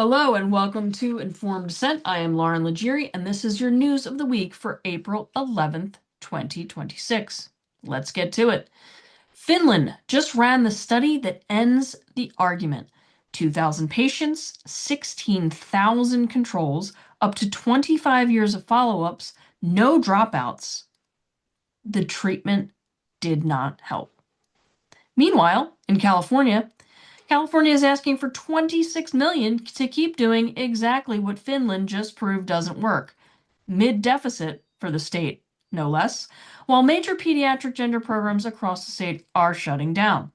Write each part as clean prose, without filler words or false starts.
Hello and welcome to Informed Dissent. I am Lauren Leggieri, and this is your news of the week for April 11th, 2026. Let's get to it. Finland just ran the study that ends the argument. 2,000 patients, 16,000 controls, up to 25 years of follow-ups, no dropouts. The treatment did not help. Meanwhile, in California is asking for $26 million to keep doing exactly what Finland just proved doesn't work. Mid-deficit for the state, no less, while major pediatric gender programs across the state are shutting down.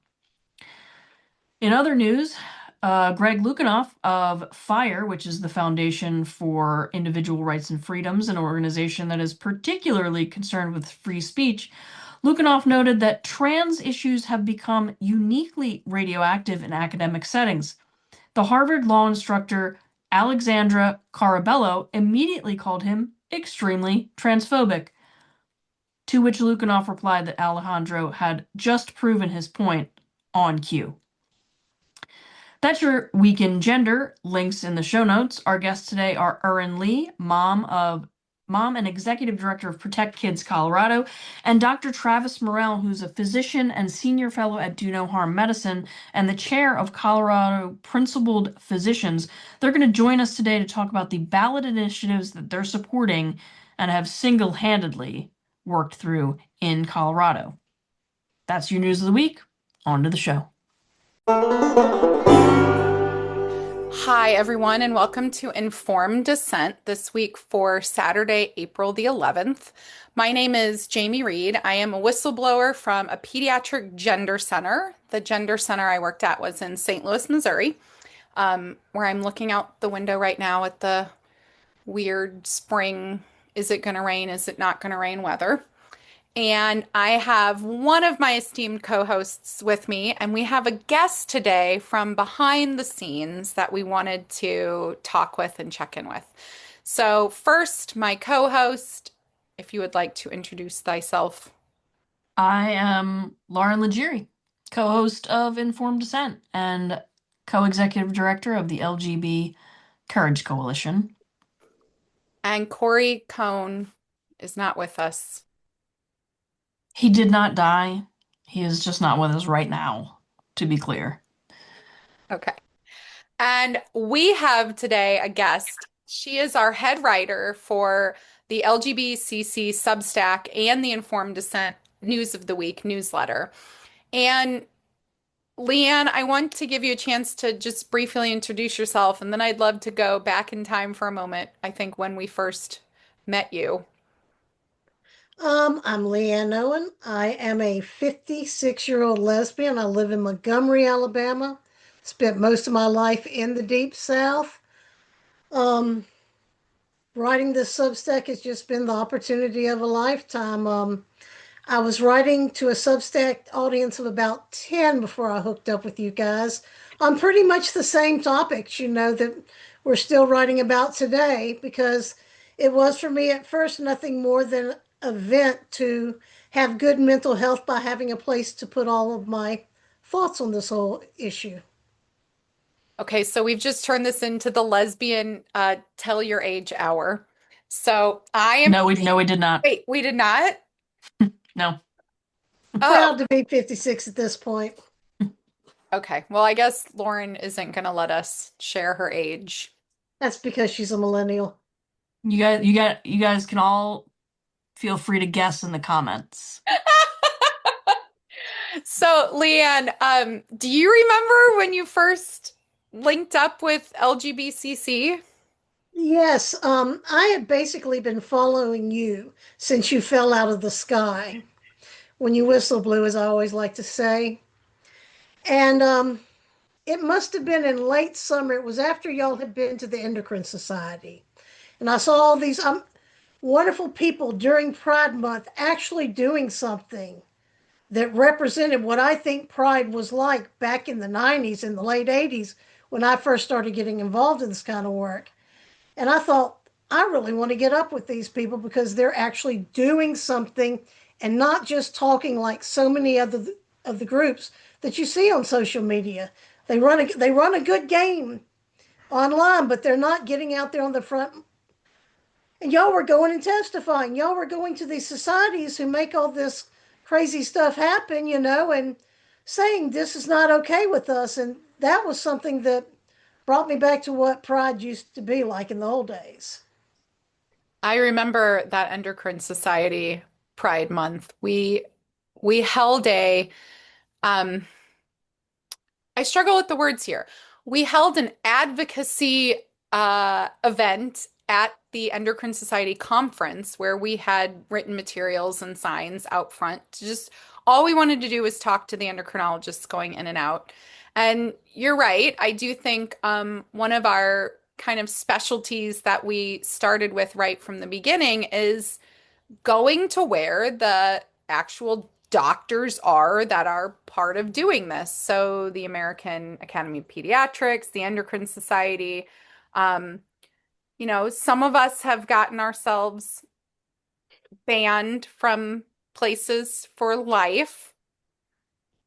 In other news, Greg Lukianoff of FIRE, which is the Foundation for Individual Rights and Freedoms, an organization that is particularly concerned with free speech, Lukianoff noted that trans issues have become uniquely radioactive in academic settings. The Harvard law instructor Alexandra Carabello immediately called him extremely transphobic, to which Lukianoff replied that Alejandro had just proven his point on cue. That's your week in gender. Links in the show notes. Our guests today are Erin Lee, mom and executive director of Protect Kids Colorado, and Dr. Travis Morrell, who's a physician and senior fellow at Do No Harm Medicine and the chair of Colorado Principled Physicians. They're going to join us today to talk about the ballot initiatives that they're supporting and have single-handedly worked through in Colorado. That's your news of the week. On to the show. Hi, everyone, and welcome to Informed Dissent this week for Saturday, April the 11th. My name is Jamie Reed. I am a whistleblower from a pediatric gender center. The gender center I worked at was in St. Louis, Missouri, where I'm looking out the window right now at the weird spring, is it going to rain, is it not going to rain weather. And I have one of my esteemed co-hosts with me, and we have a guest today from behind the scenes that we wanted to talk with and check in with. So first, my co-host, if you would like to introduce thyself. I am Lauren Leggieri, co-host of Informed Dissent and co-executive director of the LGB Courage Coalition. And Corey Cohn is not with us. He did not die. He is just not with us right now, to be clear. Okay. And we have today a guest. She is our head writer for the LGBTCC Substack and the Informed Dissent News of the Week newsletter. And Leanne, I want to give you a chance to just briefly introduce yourself, and then I'd love to go back in time for a moment, I think when we first met you. I'm Leanne Owen. I am a 56-year-old lesbian. I live in Montgomery, Alabama. Spent most of my life in the Deep South. Writing this Substack has just been the opportunity of a lifetime. I was writing to a Substack audience of about 10 before I hooked up with you guys on pretty much the same topics, that we're still writing about today, because it was for me at first nothing more than a vent to have good mental health by having a place to put all of my thoughts on this whole issue. Okay, so we've just turned this into the lesbian tell your age hour. So I am. No, we did not. Wait, we did not? No. I'm proud to be 56 at this point. Okay, well, I guess Lauren isn't going to let us share her age. That's because she's a millennial. You guys can all feel free to guess in the comments. So, Leanne, do you remember when you first linked up with LGBTCC? Yes, I had basically been following you since you fell out of the sky. When you whistle blew, as I always like to say. And it must have been in late summer. It was after y'all had been to the Endocrine Society. And I saw all these wonderful people during Pride Month actually doing something that represented what I think Pride was like back in the 90s and the late 80s when I first started getting involved in this kind of work. And I thought, I really want to get up with these people because they're actually doing something and not just talking like so many other of the groups that you see on social media. They run a good game, online, but they're not getting out there on the front. And y'all were going and testifying. Y'all were going to these societies who make all this crazy stuff happen, and saying this is not okay with us. And that was something that brought me back to what pride used to be like in the old days. I remember that Endocrine Society Pride Month. We held a um I struggle with the words here. We held an advocacy event at the Endocrine Society conference where we had written materials and signs out front. Just all we wanted to do was talk to the endocrinologists going in and out. And you're right. I do think one of our kind of specialties that we started with right from the beginning is going to where the actual doctors are that are part of doing this. So the American Academy of Pediatrics, the Endocrine Society, um, some of us have gotten ourselves banned from places for life.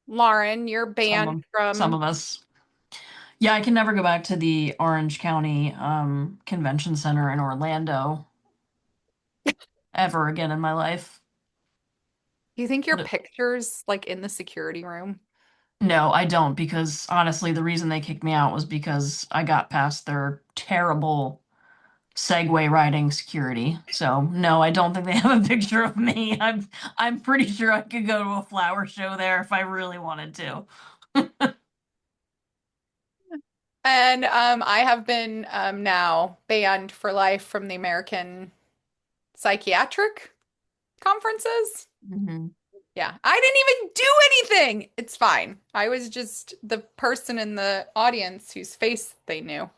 Lauren, you're Some banned of some from, of us. Yeah, I can never go back to the Orange County Convention Center in Orlando ever again in my life. do you think your What picture's like in the security room? No, I don't, because honestly, the reason they kicked me out was because I got past their terrible Segway riding security. So no, I don't think they have a picture of me. I'm pretty sure I could go to a flower show there if I really wanted to. And I have been now banned for life from the American Psychiatric conferences. Mhm. Yeah, I didn't even do anything. It's fine. I was just the person in the audience whose face they knew.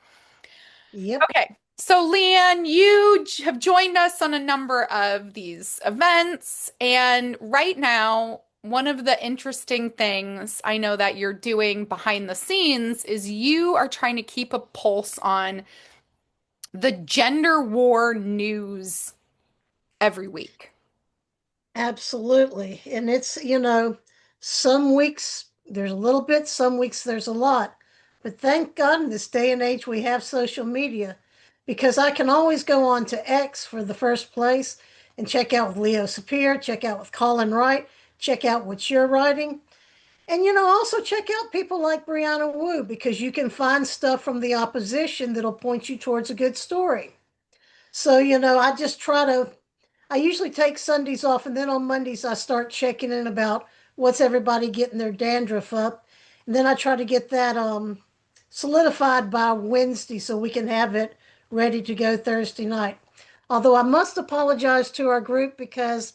Yep, Okay, so Leanne, you have joined us on a number of these events, and right now, one of the interesting things I know that you're doing behind the scenes is you are trying to keep a pulse on the gender war news every week. absolutely. And some weeks there's a little bit, some weeks there's a lot. But thank God in this day and age we have social media because I can always go on to X for the first place and check out with Leo Sapir, check out with Colin Wright, check out what you're writing. And also check out people like Brianna Wu because you can find stuff from the opposition that'll point you towards a good story. So, I usually take Sundays off and then on Mondays I start checking in about what's everybody getting their dandruff up. And then I try to get that solidified by Wednesday so we can have it ready to go Thursday night. Although I must apologize to our group because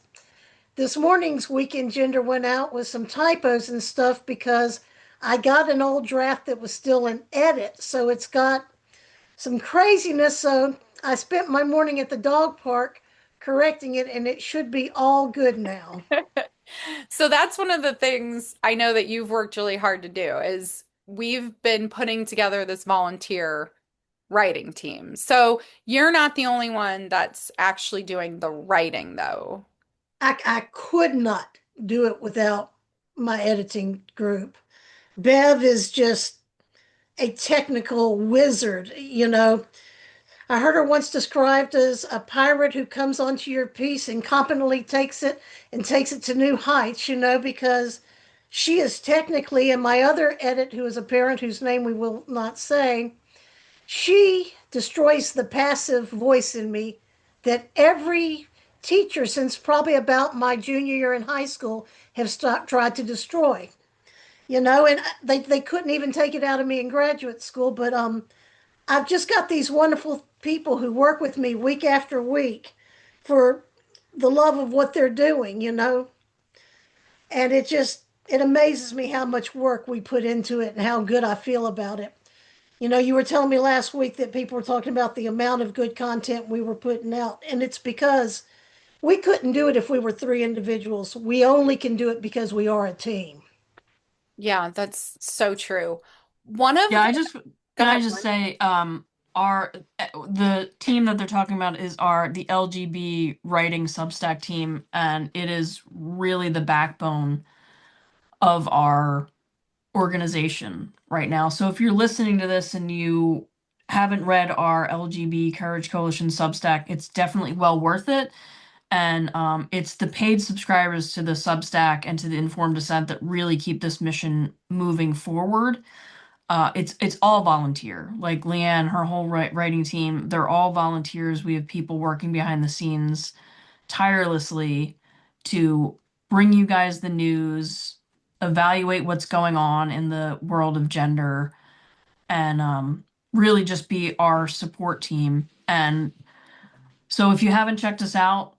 this morning's Weekend Gender went out with some typos and stuff because I got an old draft that was still in edit. So it's got some craziness. So I spent my morning at the dog park correcting it, and it should be all good now. So that's one of the things I know that you've worked really hard to do is we've been putting together this volunteer writing team. So you're not the only one that's actually doing the writing though. I could not do it without my editing group. Bev is just a technical wizard. I heard her once described as a pirate who comes onto your piece and competently takes it to new heights, because she is technically, and my other edit, who is a parent whose name we will not say, she destroys the passive voice in me that every teacher since probably about my junior year in high school have tried to destroy. And they couldn't even take it out of me in graduate school, but I've just got these wonderful people who work with me week after week for the love of what they're doing. And it amazes me how much work we put into it and how good I feel about it. You were telling me last week that people were talking about the amount of good content we were putting out, and it's because we couldn't do it if we were three individuals. We only can do it because we are a team. Yeah, that's so true. One of Yeah, the, I just go can I ahead, just Lauren. say our the team that they're talking about is the LGB writing Substack team, and it is really the backbone of our organization right now. So if you're listening to this and you haven't read our LGB Courage Coalition Substack, it's definitely well worth it. And it's the paid subscribers to the Substack and to the Informed Dissent that really keep this mission moving forward. It's all volunteer. Like Leanne, her whole writing team, they're all volunteers. We have people working behind the scenes tirelessly to bring you guys the news, evaluate what's going on in the world of gender, and really just be our support team. And so if you haven't checked us out,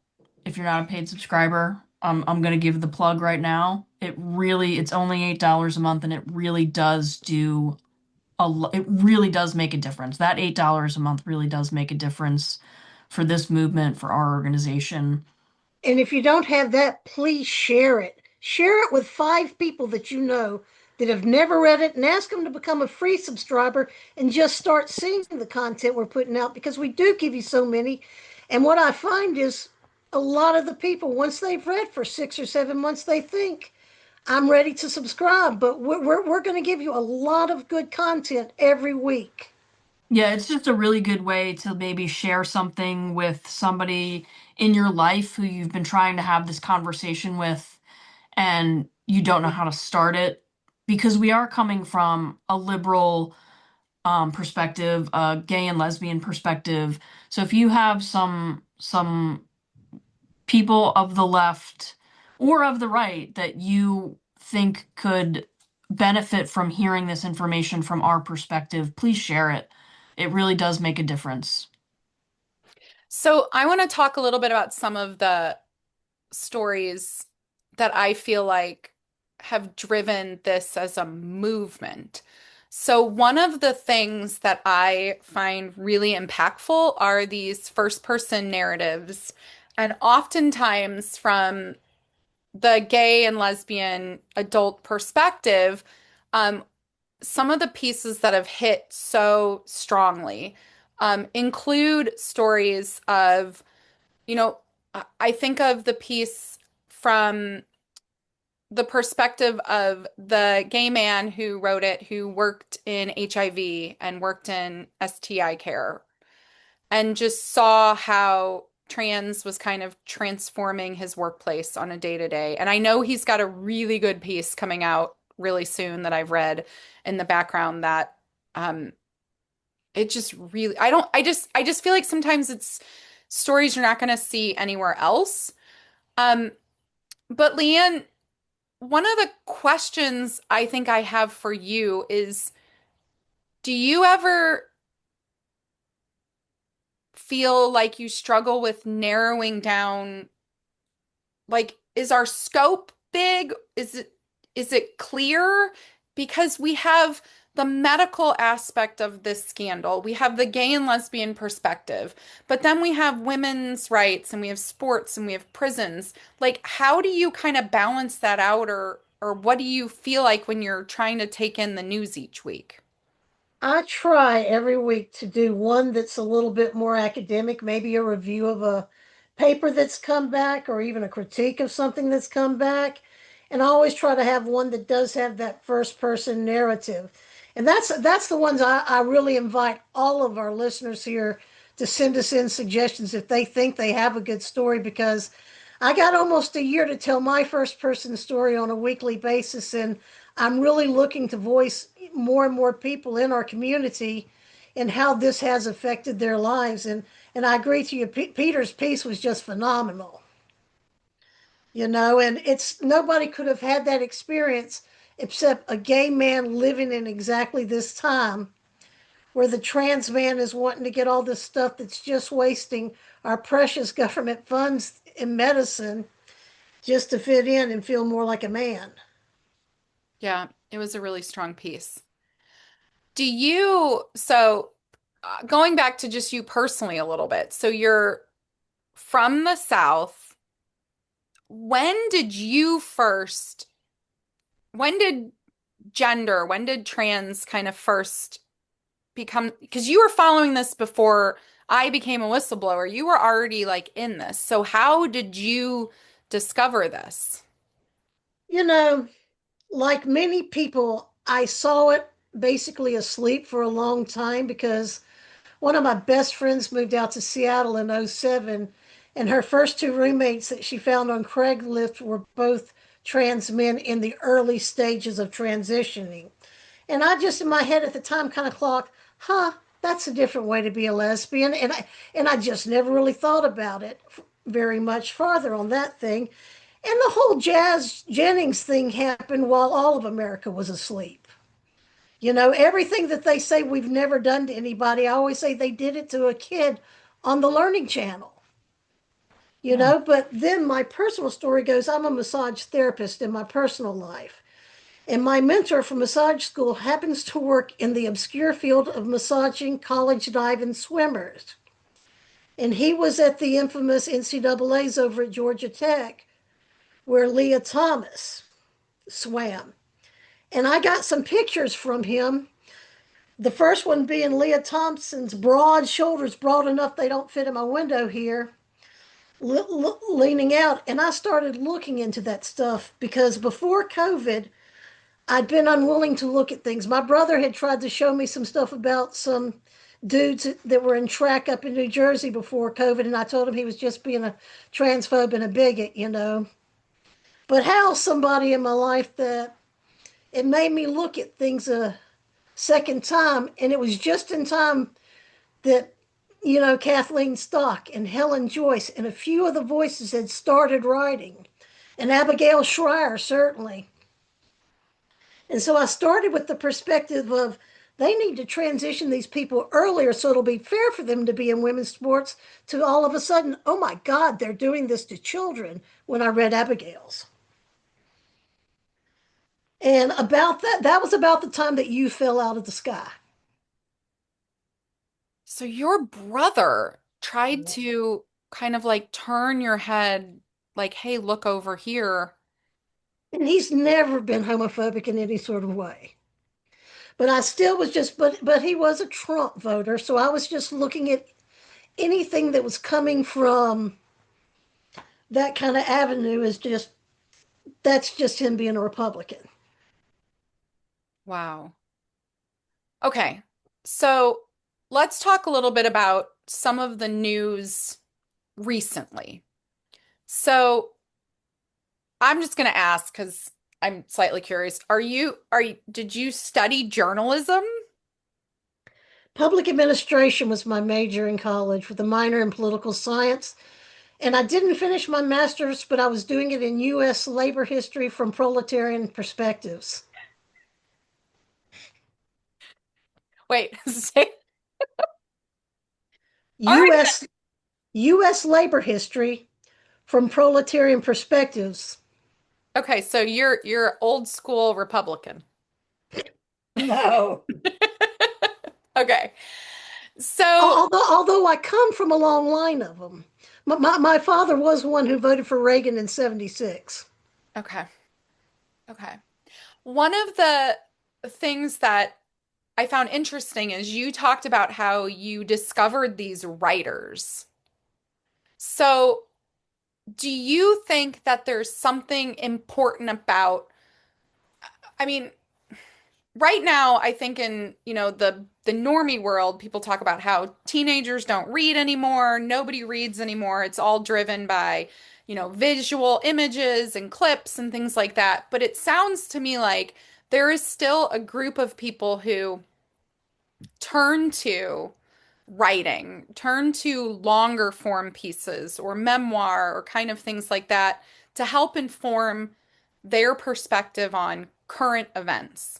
if you're not a paid subscriber, I'm gonna give the plug right now. It's only $8 a month, and it really does it really does make a difference. That $8 a month really does make a difference for this movement, for our organization. And if you don't have that, please share it. Share it with 5 people that you know that have never read it, and ask them to become a free subscriber and just start seeing the content we're putting out, because we do give you so many. And what I find is a lot of the people, once they've read for 6 or 7 months, they think, I'm ready to subscribe. But we're going to give you a lot of good content every week. Yeah, it's just a really good way to maybe share something with somebody in your life who you've been trying to have this conversation with and you don't know how to start it, because we are coming from a liberal perspective, a gay and lesbian perspective. So if you have some people of the left or of the right that you think could benefit from hearing this information from our perspective, please share it. It really does make a difference. So I want to talk a little bit about some of the stories that I feel like have driven this as a movement. So, one of the things that I find really impactful are these first person narratives. And oftentimes, from the gay and lesbian adult perspective, um, some of the pieces that have hit so strongly include stories of, you know, I think of the piece from the perspective of the gay man who wrote it, who worked in HIV and worked in STI care, and just saw how trans was kind of transforming his workplace on a day to day. And I know he's got a really good piece coming out really soon that I've read in the background that um it just really I just feel like sometimes it's stories you're not going to see anywhere else. Um but Leanne, one of the questions I think I have for you is, do you ever feel like you struggle with narrowing down, like, is our scope big? Is it clear? Because we have the medical aspect of this scandal. We have the gay and lesbian perspective, but then we have women's rights and we have sports and we have prisons. Like, how do you kind of balance that out, or what do you feel like when you're trying to take in the news each week? I try every week to do one that's a little bit more academic, maybe a review of a paper that's come back, or even a critique of something that's come back. And I always try to have one that does have that first person narrative. And that's the ones I really invite all of our listeners here to send us in suggestions if they think they have a good story, because I got almost a year to tell my first person story on a weekly basis, and I'm really looking to voice more and more people in our community and how this has affected their lives. And I agree to you, Peter's piece was just phenomenal. And it's nobody could have had that experience except a gay man living in exactly this time, where the trans man is wanting to get all this stuff that's just wasting our precious government funds in medicine just to fit in and feel more like a man. Yeah, it was a really strong piece. Do you, so going back to just you personally a little bit, so you're from the South. When did you first, when did when did trans kind of first become, because you were following this before I became a whistleblower, you were already like in this. So how did you discover this? You know, like many people, I saw it basically asleep for a long time, because One of my best friends moved out to Seattle in '07, and her first two roommates that she found on Craigslist were both trans men in the early stages of transitioning. And I just in my head at the time kind of clocked, huh, that's a different way to be a lesbian. And I just never really thought about it very much farther on that thing. And the whole Jazz Jennings thing happened while all of America was asleep. You know, everything that they say we've never done to anybody, I always say they did it to a kid on the Learning Channel. You Yeah. know, but then my personal story goes I'm a massage therapist in my personal life. And my mentor from massage school happens to work in the obscure field of massaging college diving swimmers. And he was at the infamous NCAA's over at Georgia Tech, where Leah Thomas swam. And I got some pictures from him. The first one being Leah Thompson's broad shoulders, broad enough they don't fit in my window here, leaning out. And I started looking into that stuff because before COVID, I'd been unwilling to look at things. My brother had tried to show me some stuff about some dudes that were in track up in New Jersey before COVID, and I told him he was just being a transphobe and a bigot, you know. But how somebody in my life that it made me look at things a second time, and it was just in time that, you know, Kathleen Stock and Helen Joyce and a few of the voices had started writing, and Abigail Schreier, certainly. And so I started with the perspective of they need to transition these people earlier so it'll be fair for them to be in women's sports, to all of a sudden, oh my God, they're doing this to children when I read Abigail's. And about that was about the time that you fell out of the sky. So your brother tried to kind of like turn your head, like, hey, look over here. And he's never been homophobic in any sort of way. But I still was just, but he was a Trump voter. So I was just looking at anything that was coming from that kind of avenue is just, that's just him being a Republican. Wow. Okay. So let's talk a little bit about some of the news recently. So I'm just going to ask because I'm slightly curious. Did you study journalism? Public administration was my major in college with a minor in political science. And I didn't finish my master's, but I was doing it in U.S. labor history from proletarian perspectives. Wait, say, all right. U.S. U.S. labor history from proletarian perspectives. Okay, so you're old school Republican. No. Okay. So, Although I come from a long line of them. My father was one who voted for Reagan in '76. okay. Okay. One of the things that I found interesting is you talked about how you discovered these writers. So, do you think that there's something important about, I mean, right now, I think in, the normie world, people talk about how teenagers don't read anymore, nobody reads anymore. It's all driven by, visual images and clips and things like that. But it sounds to me like there is still a group of people who turn to writing, turn to longer form pieces or memoir or kind of things like that to help inform their perspective on current events.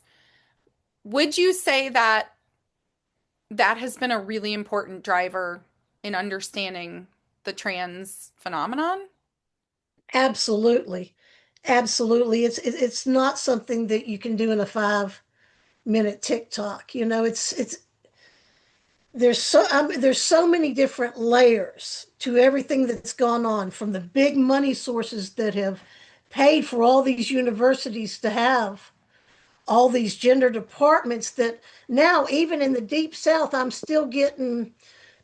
Would you say that that has been a really important driver in understanding the trans phenomenon? Absolutely. Absolutely. It's not something that you can do in a 5 minute TikTok. You know, it's there's so many different layers to everything that's gone on, from the big money sources that have paid for all these universities to have all these gender departments, that now even in the deep south I'm still getting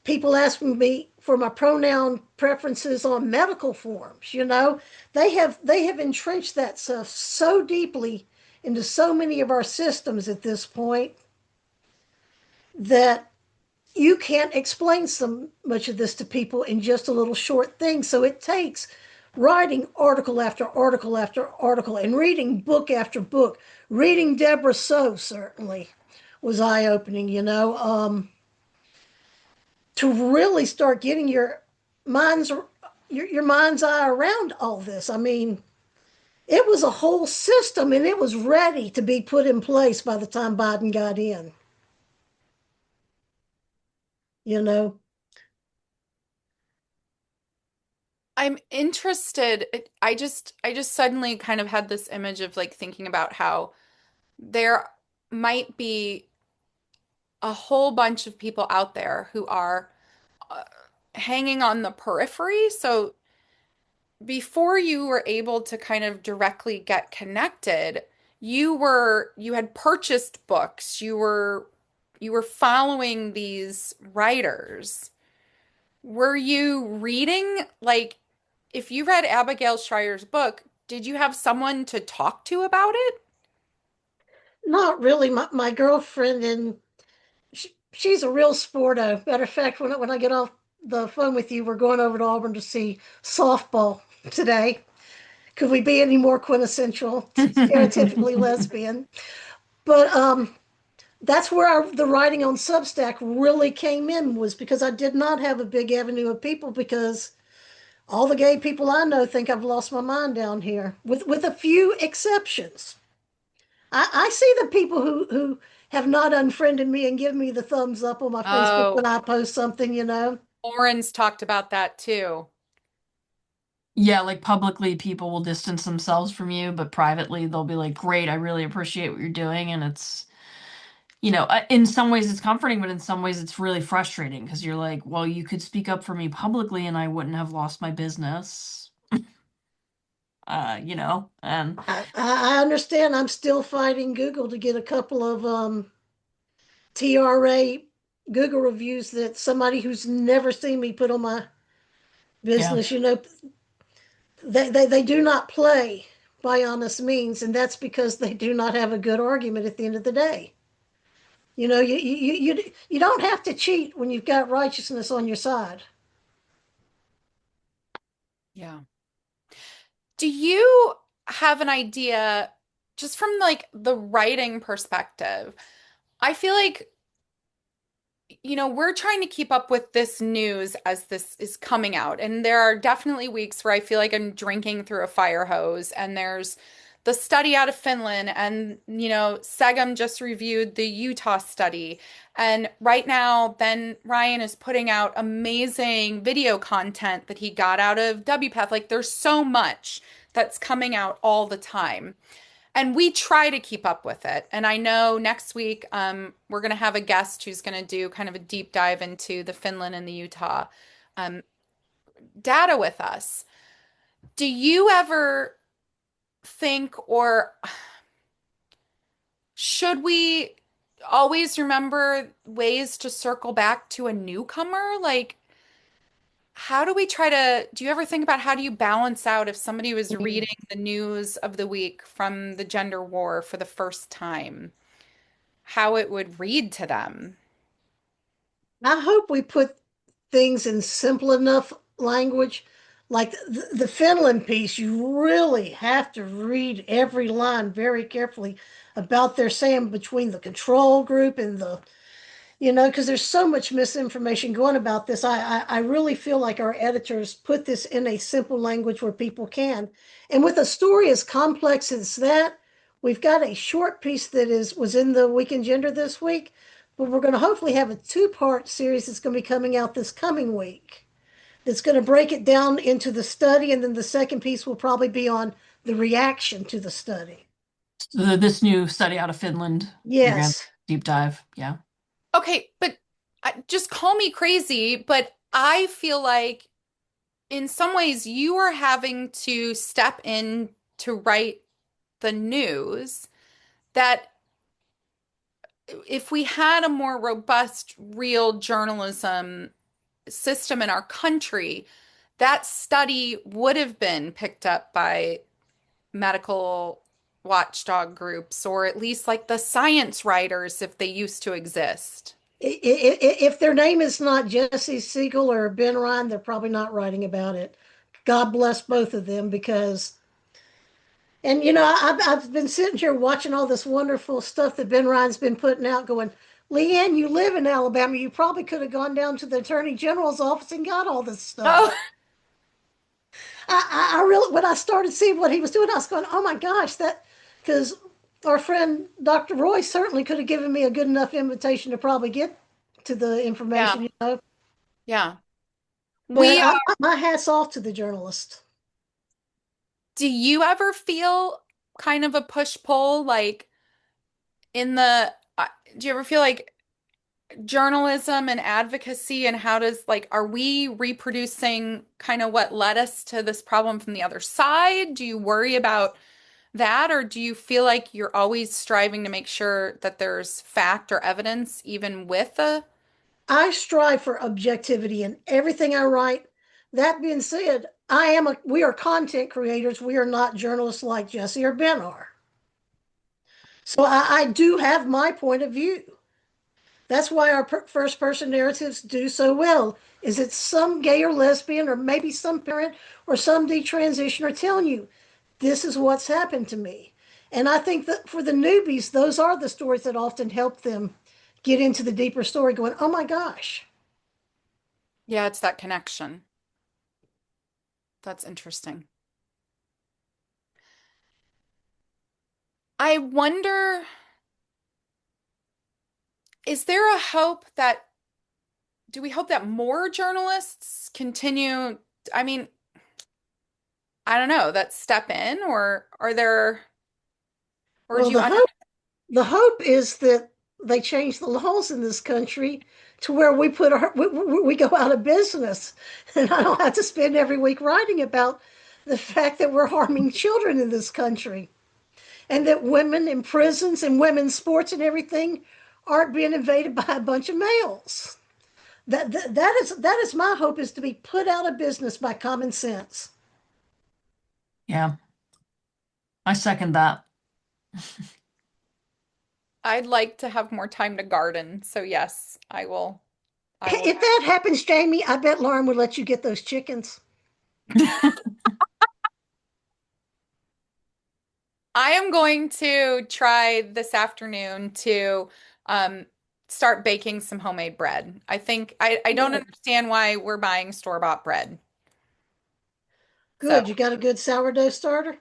people asking me for my pronoun preferences on medical forms. You know, they have entrenched that stuff so deeply into so many of our systems at this point that you can't explain so much of this to people in just a little short thing. So it takes writing article after article after article and reading book after book. Reading Deborah So certainly was eye opening, to really start getting mind's your mind's eye around all this. I mean, it was a whole system and it was ready to be put in place by the time Biden got in, you know. I'm interested. I just suddenly kind of had this image of like thinking about how there might be a whole bunch of people out there who are uh, hanging on the periphery. So before you were able to kind of directly get connected, you had purchased books. You were following these writers. Were you reading, like, if you read Abigail Schreier's book, did you have someone to talk to about it? Not really. My girlfriend, and she's a real sporto. Matter of fact, when I get off the phone with you, we're going over to Auburn to see softball today. Could we be any more quintessential, stereotypically lesbian? But that's where the writing on Substack really came in, was because I did not have a big avenue of people, because all the gay people I know think I've lost my mind down here, with a few exceptions. I see the people who have not unfriended me and give me the thumbs up on my Facebook Oh, when I post something. Lauren's talked about that too. Yeah, like publicly, people will distance themselves from you, but privately, they'll be like, "Great, I really appreciate what you're doing." And in some ways it's comforting, but in some ways it's really frustrating because you're like, "Well, you could speak up for me publicly and I wouldn't have lost my business." And I understand. I'm still fighting Google to get a couple of TRA Google reviews that somebody who's never seen me put on my yeah. business. They do not play by honest means, and that's because they do not have a good argument at the end of the day. You don't have to cheat when you've got righteousness on your side. Yeah. Do you have an idea, just from like the writing perspective? I feel like, we're trying to keep up with this news as this is coming out. And there are definitely weeks where I feel like I'm drinking through a fire hose. And there's the study out of Finland, and, Segum just reviewed the Utah study. And right now, Ben Ryan is putting out amazing video content that he got out of WPATH. Like, there's so much that's coming out all the time. And we try to keep up with it. And I know next week we're going to have a guest who's going to do kind of a deep dive into the Finland and the Utah um, data with us. Do you ever think, or should we always remember ways to circle back to a newcomer? Like, do you ever think about how do you balance out if somebody was reading the news of the week from the gender war for the first time, how it would read to them? I hope we put things in simple enough language. Like the Finland piece, you really have to read every line very carefully about their saying between the control group and because there's so much misinformation going about this. I really feel like our editors put this in a simple language where people can. And with a story as complex as that, we've got a short piece that was in the Week in Gender this week, but we're going to hopefully have a two-part series that's going to be coming out this coming week. That's going to break it down into the study, and then the second piece will probably be on the reaction to the study. This new study out of Finland, you're gonna Yes. deep dive. Yeah. Okay, but just call me crazy, but I feel like in some ways you are having to step in to write the news, that if we had a more robust, real journalism system in our country, that study would have been picked up by medical watchdog groups, or at least like the science writers if they used to exist. If their name is not Jesse Siegel or Ben Ryan, they're probably not writing about it. God bless both of them because, and I've been sitting here watching all this wonderful stuff that Ben Ryan's been putting out, going, Leanne, you live in Alabama. You probably could have gone down to the Attorney General's office and got all this Oh, stuff. I really, when I started seeing what he was doing, I was going, oh my gosh, that, because our friend Dr. Roy certainly could have given me a good enough invitation to probably get to the yeah, information. yeah. But We my hat's off to the journalist. Do you ever feel kind of a push-pull like in the do you ever feel like journalism and advocacy and how does like are we reproducing kind of what led us to this problem from the other side? Do you worry about that or do you feel like you're always striving to make sure that there's fact or evidence even with the I strive for objectivity in everything I write. That being said, we are content creators. We are not journalists like Jesse or Ben are. So I do have my point of view. That's why our first person narratives do so well. Is it some gay or lesbian or maybe some parent or some detransitioner telling you this is what's happened to me? And I think that for the newbies, those are the stories that often help them get into the deeper story going, oh my gosh. yeah, it's that connection. That's interesting. I wonder, is there a hope that do we hope that more journalists continue? I mean, I don't know, that step in, or are there, or Well, do you, the hope is that they change the laws in this country to where we go out of business, and I don't have to spend every week writing about the fact that we're harming children in this country, and that women in prisons and women's sports and everything aren't being invaded by a bunch of males. That is my hope, is to be put out of business by common sense. Yeah, I second that. I'd like to have more time to garden. So yes, I will. If that happens, Jamie, I bet Lauren would let you get those chickens. I am going to try this afternoon to um, start baking some homemade bread. I don't Good. understand why we're buying store-bought bread. So Good. You got a good sourdough starter?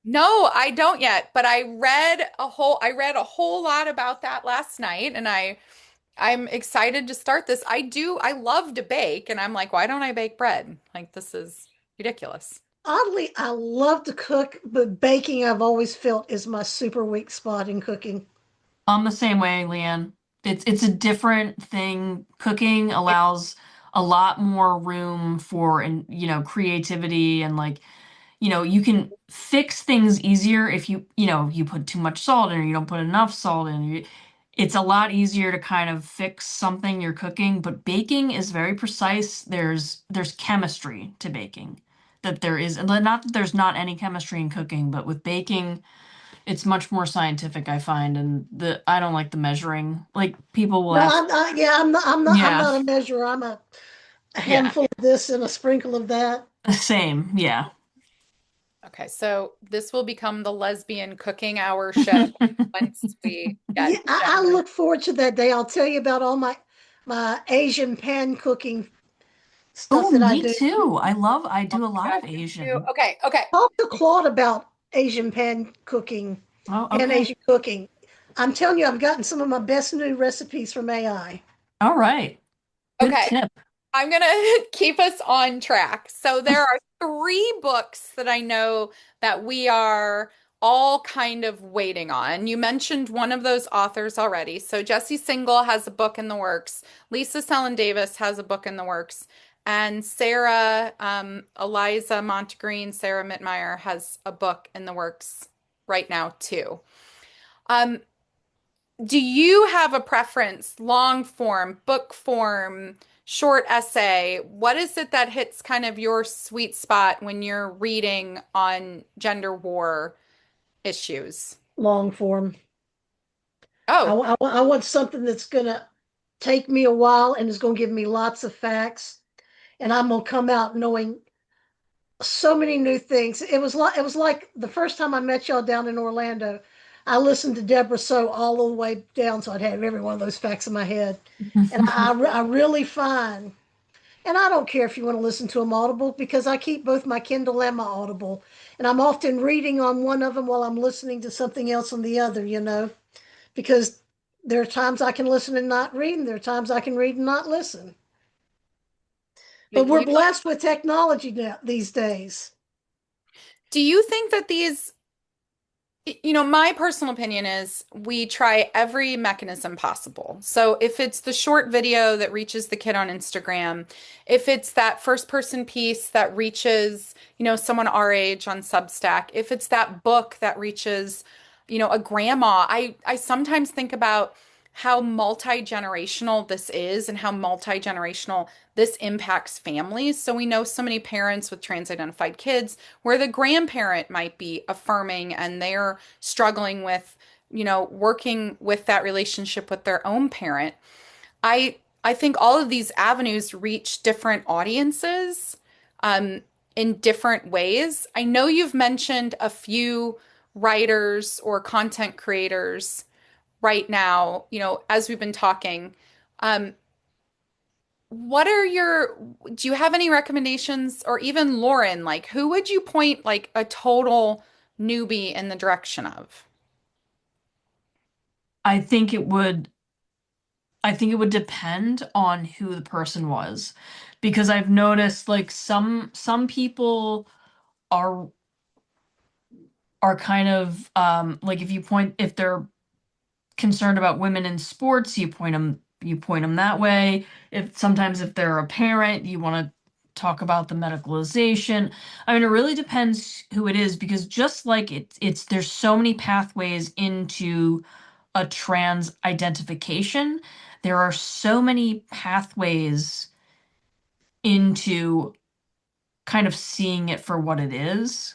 no, I don't yet, but I read a whole lot about that last night and I'm excited to start this. I love to bake and I'm like, why don't I bake bread? Like this is ridiculous. Oddly, I love to cook, but baking I've always felt is my super weak spot in cooking. I'm the same way, Leanne. It's a different thing. Cooking allows a lot more room for and creativity and like you can fix things easier if you put too much salt in or you don't put enough salt in. It's a lot easier to kind of fix something you're cooking, but baking is very precise. There's chemistry to baking that there is, and not that there's not any chemistry in cooking, but with baking, it's much more scientific, I find, and the I don't like the measuring. Like people will No, ask, yeah, I'm yeah, not a measurer. I'm a yeah, handful of this and a sprinkle of that. same, yeah. Okay, so this will become the lesbian cooking hour show once we Yeah, get I gender. look forward to that day. I'll tell you about all my Asian pan cooking stuff Oh, that I me do. too. I Oh do a my lot God, of me too. Asian. Okay, okay. Talk to Claude about Asian Oh, pan okay. Asian cooking. I'm telling you, I've gotten some of my best new recipes from AI. All right. Good Okay, tip. I'm gonna keep us on track. So there are three books that I know that we are all kind of waiting on. You mentioned one of those authors already. So Jesse Singal has a book in the works. Lisa Sellen Davis has a book in the works. And Sarah, Eliza Montegreen, Sarah Mittmeyer has a book in the works right now too. Um, do you have a preference, long form, book form, short essay? What is it that hits kind of your sweet spot when you're reading on gender war issues? Long form. Oh, I want something that's gonna. take me a while and it's going to give me lots of facts. And I'm going to come out knowing so many new things. It was like the first time I met y'all down in Orlando. I listened to Deborah So all the way down, so I'd have every one of those facts in my head. And I really find, and I don't care if you want to listen to them audible because I keep both my Kindle and my Audible, and I'm often reading on one of them while I'm listening to something else on the other. Because there are times I can listen and not read, and there are times I can read and not listen. But we're You blessed with technology now these days. Do you think that my personal opinion is we try every mechanism possible. So if it's the short video that reaches the kid on Instagram, if it's that first person piece that reaches, someone our age on Substack, if it's that book that reaches, a grandma, I sometimes think about how multi-generational this is and how multi-generational this impacts families. So we know so many parents with trans-identified kids where the grandparent might be affirming and they're struggling with, working with that relationship with their own parent. I think all of these avenues reach different audiences in different ways. I know you've mentioned a few writers or content creators right now, as we've been talking. Um, what are your, do you have any recommendations or even Lauren, like who would you point like a total newbie in the direction of? I think it would I think it would depend on who the person was because I've noticed like some people are kind of like if they're concerned about women in sports, you point them that way. If they're a parent, you want to talk about the medicalization. I mean, it really depends who it is because just like it's there's so many pathways into a trans identification. There are so many pathways into kind of seeing it for what it is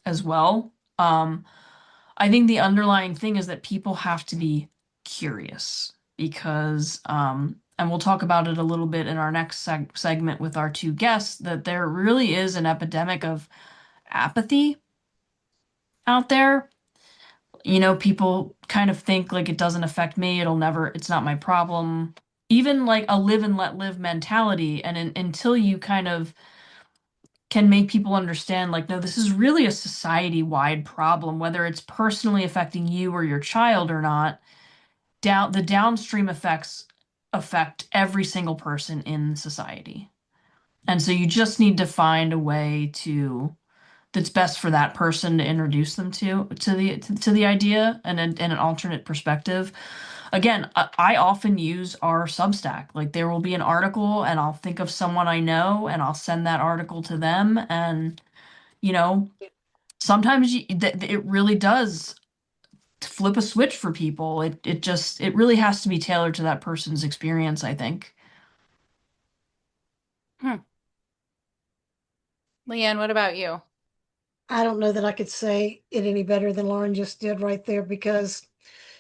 as well. I think the underlying thing is that people have to be curious because, and we'll talk about it a little bit in our next segment with our two guests, that there really is an epidemic of apathy out there. People kind of think like it doesn't affect me, it's not my problem. Even like a live and let live mentality. And until you kind of can make people understand like no, this is really a society-wide problem, whether it's personally affecting you or your child or not. The downstream effects affect every single person in society, and so you just need to find a way to that's best for that person to introduce them to the idea and an alternate perspective. Again, I often use our Substack. Like there will be an article and I'll think of someone I know and I'll send that article to them. And, you know, sometimes it really does flip a switch for people. It really has to be tailored to that person's experience, I think. Hmm. Leanne, what about you? I don't know that I could say it any better than Lauren just did right there because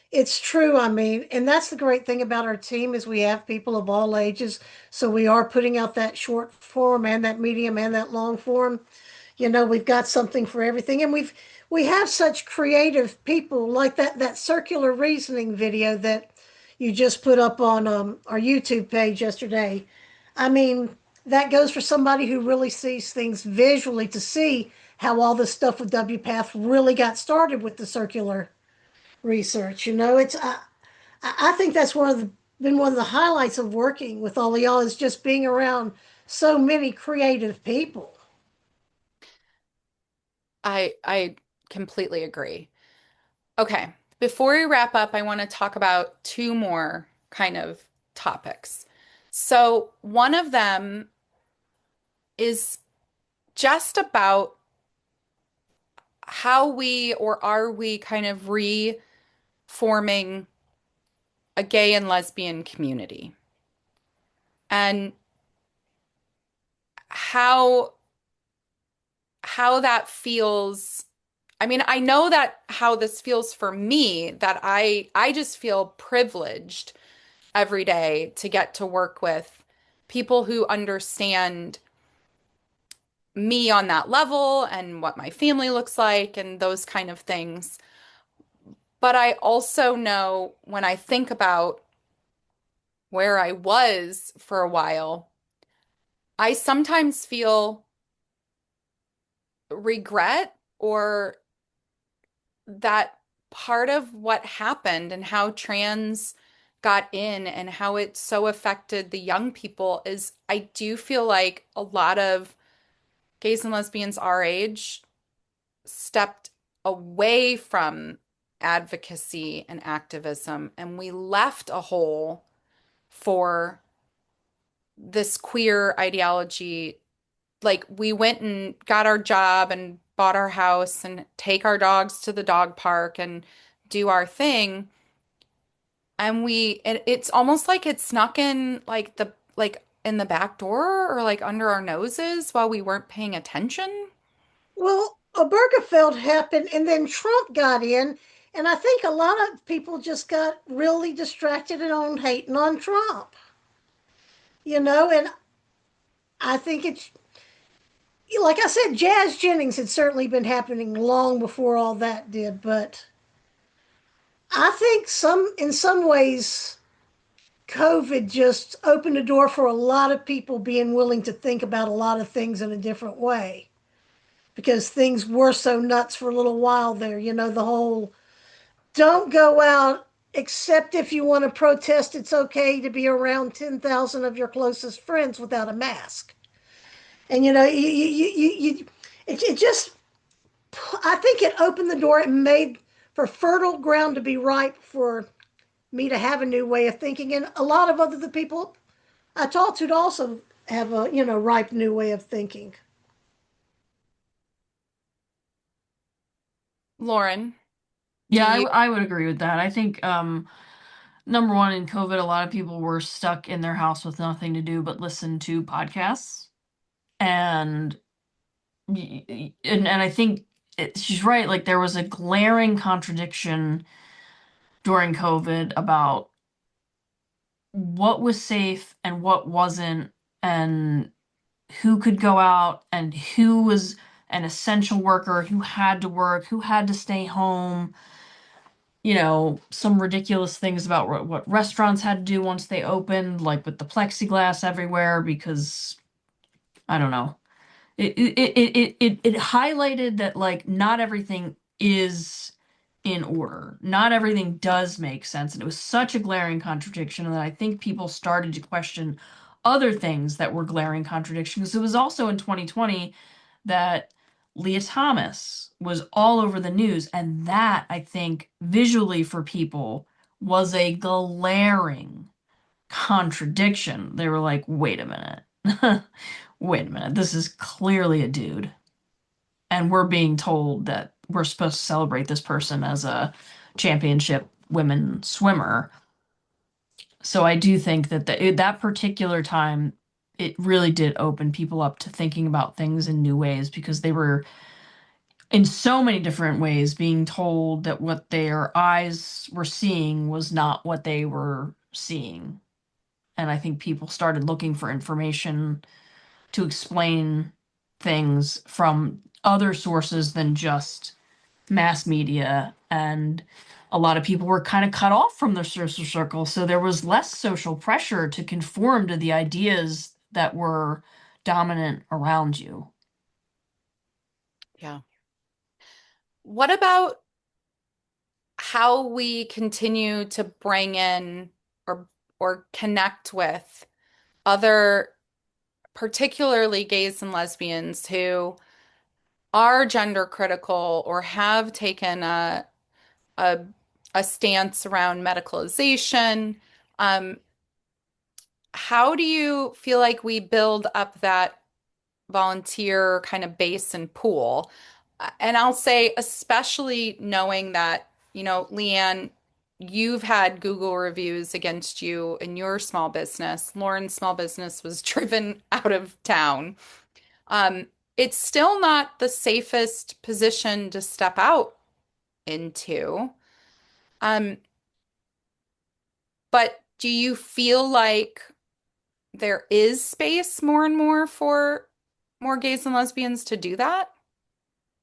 it's true. I mean, and that's the great thing about our team is we have people of all ages. So we are putting out that short form and that medium and that long form. We've got something for everything, and we have such creative people like that circular reasoning video that you just put up on our YouTube page yesterday. I mean, that goes for somebody who really sees things visually to see how all this stuff with WPATH really got started with the circular research. I think that's been one of the highlights of working with all of y'all is just being around so many creative people. I completely agree. Okay, before we wrap up, I want to talk about two more kind of topics. So, one of them is just about how we or are we kind of reforming a gay and lesbian community and how that feels. I mean, I know that how this feels for me, that I just feel privileged every day to get to work with people who understand me on that level and what my family looks like and those kind of things. But I also know when I think about where I was for a while, I sometimes feel regret or that part of what happened and how trans got in and how it so affected the young people is I do feel like a lot of gays and lesbians our age stepped away from advocacy and activism, and we left a hole for this queer ideology. Like we went and got our job and bought our house and take our dogs to the dog park and do our thing. And it's almost like it snuck in like in the back door or like under our noses while we weren't paying attention. Well, Obergefell happened, and then Trump got in, and I think a lot of people just got really distracted and on hating on Trump. And I think it's like I said, Jazz Jennings had certainly been happening long before all that did, but I think in some ways, COVID just opened the door for a lot of people being willing to think about a lot of things in a different way because things were so nuts for a little while there. The whole don't go out except if you want to protest, it's okay to be around 10,000 of your closest friends without a mask. And, it just, I think it opened the door. It made for fertile ground to be ripe for me to have a new way of thinking. And a lot of other the people I talked to also have a, ripe new way of thinking. Lauren, do Yeah, you? I would agree with that. I think number one, in COVID, a lot of people were stuck in their house with nothing to do but listen to podcasts. And and I think she's right. Like there was a glaring contradiction during COVID about what was safe and what wasn't, and who could go out and who was an essential worker, who had to work, who had to stay home. Some ridiculous things about what restaurants had to do once they opened, like with the plexiglass everywhere, because I don't know. It highlighted that like not everything is in order. Not everything does make sense. And it was such a glaring contradiction that I think people started to question other things that were glaring contradictions. Because it was also in 2020 that Leah Thomas was all over the news. And that, I think, visually for people was a glaring contradiction. They were like, wait a minute. Wait a minute. This is clearly a dude. And we're being told that we're supposed to celebrate this person as a championship women swimmer. So I do think that that particular time, it really did open people up to thinking about things in new ways because they were in so many different ways being told that what their eyes were seeing was not what they were seeing. And I think people started looking for information to explain things from other sources than just mass media, and a lot of people were kind of cut off from their social circle, so there was less social pressure to conform to the ideas that were dominant around you. Yeah. What about how we continue to bring in or connect with other, particularly gays and lesbians who are gender critical or have taken a, a stance around medicalization? Um, how do you feel like we build up that volunteer kind of base and pool? And I'll say, especially knowing that, Leanne, you've had Google reviews against you in your small business. Lauren's small business was driven out of town. Um, it's still not the safest position to step out into. Um, but Do you feel like there is space more and more for more gays and lesbians to do that?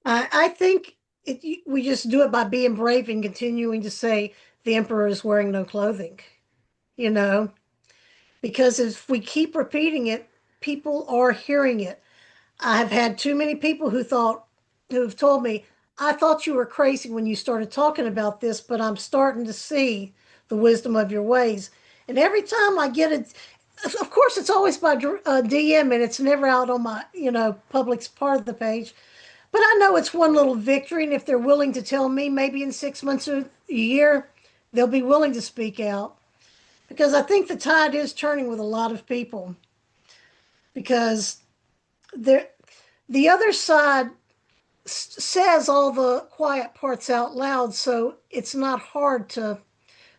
I think we just do it by being brave and continuing to say the emperor is wearing no clothing, you know, because if we keep repeating it, people are hearing it. I've had too many people who've told me, I thought you were crazy when you started talking about this, but I'm starting to see the wisdom of your ways. And every time I get it, of course, it's always by DM and it's never out on my, public's part of the page. But I know it's one little victory. And if they're willing to tell me, maybe in 6 months or a year, they'll be willing to speak out. Because I think the tide is turning with a lot of people. Because there, the other side says all the quiet parts out loud, so it's not hard to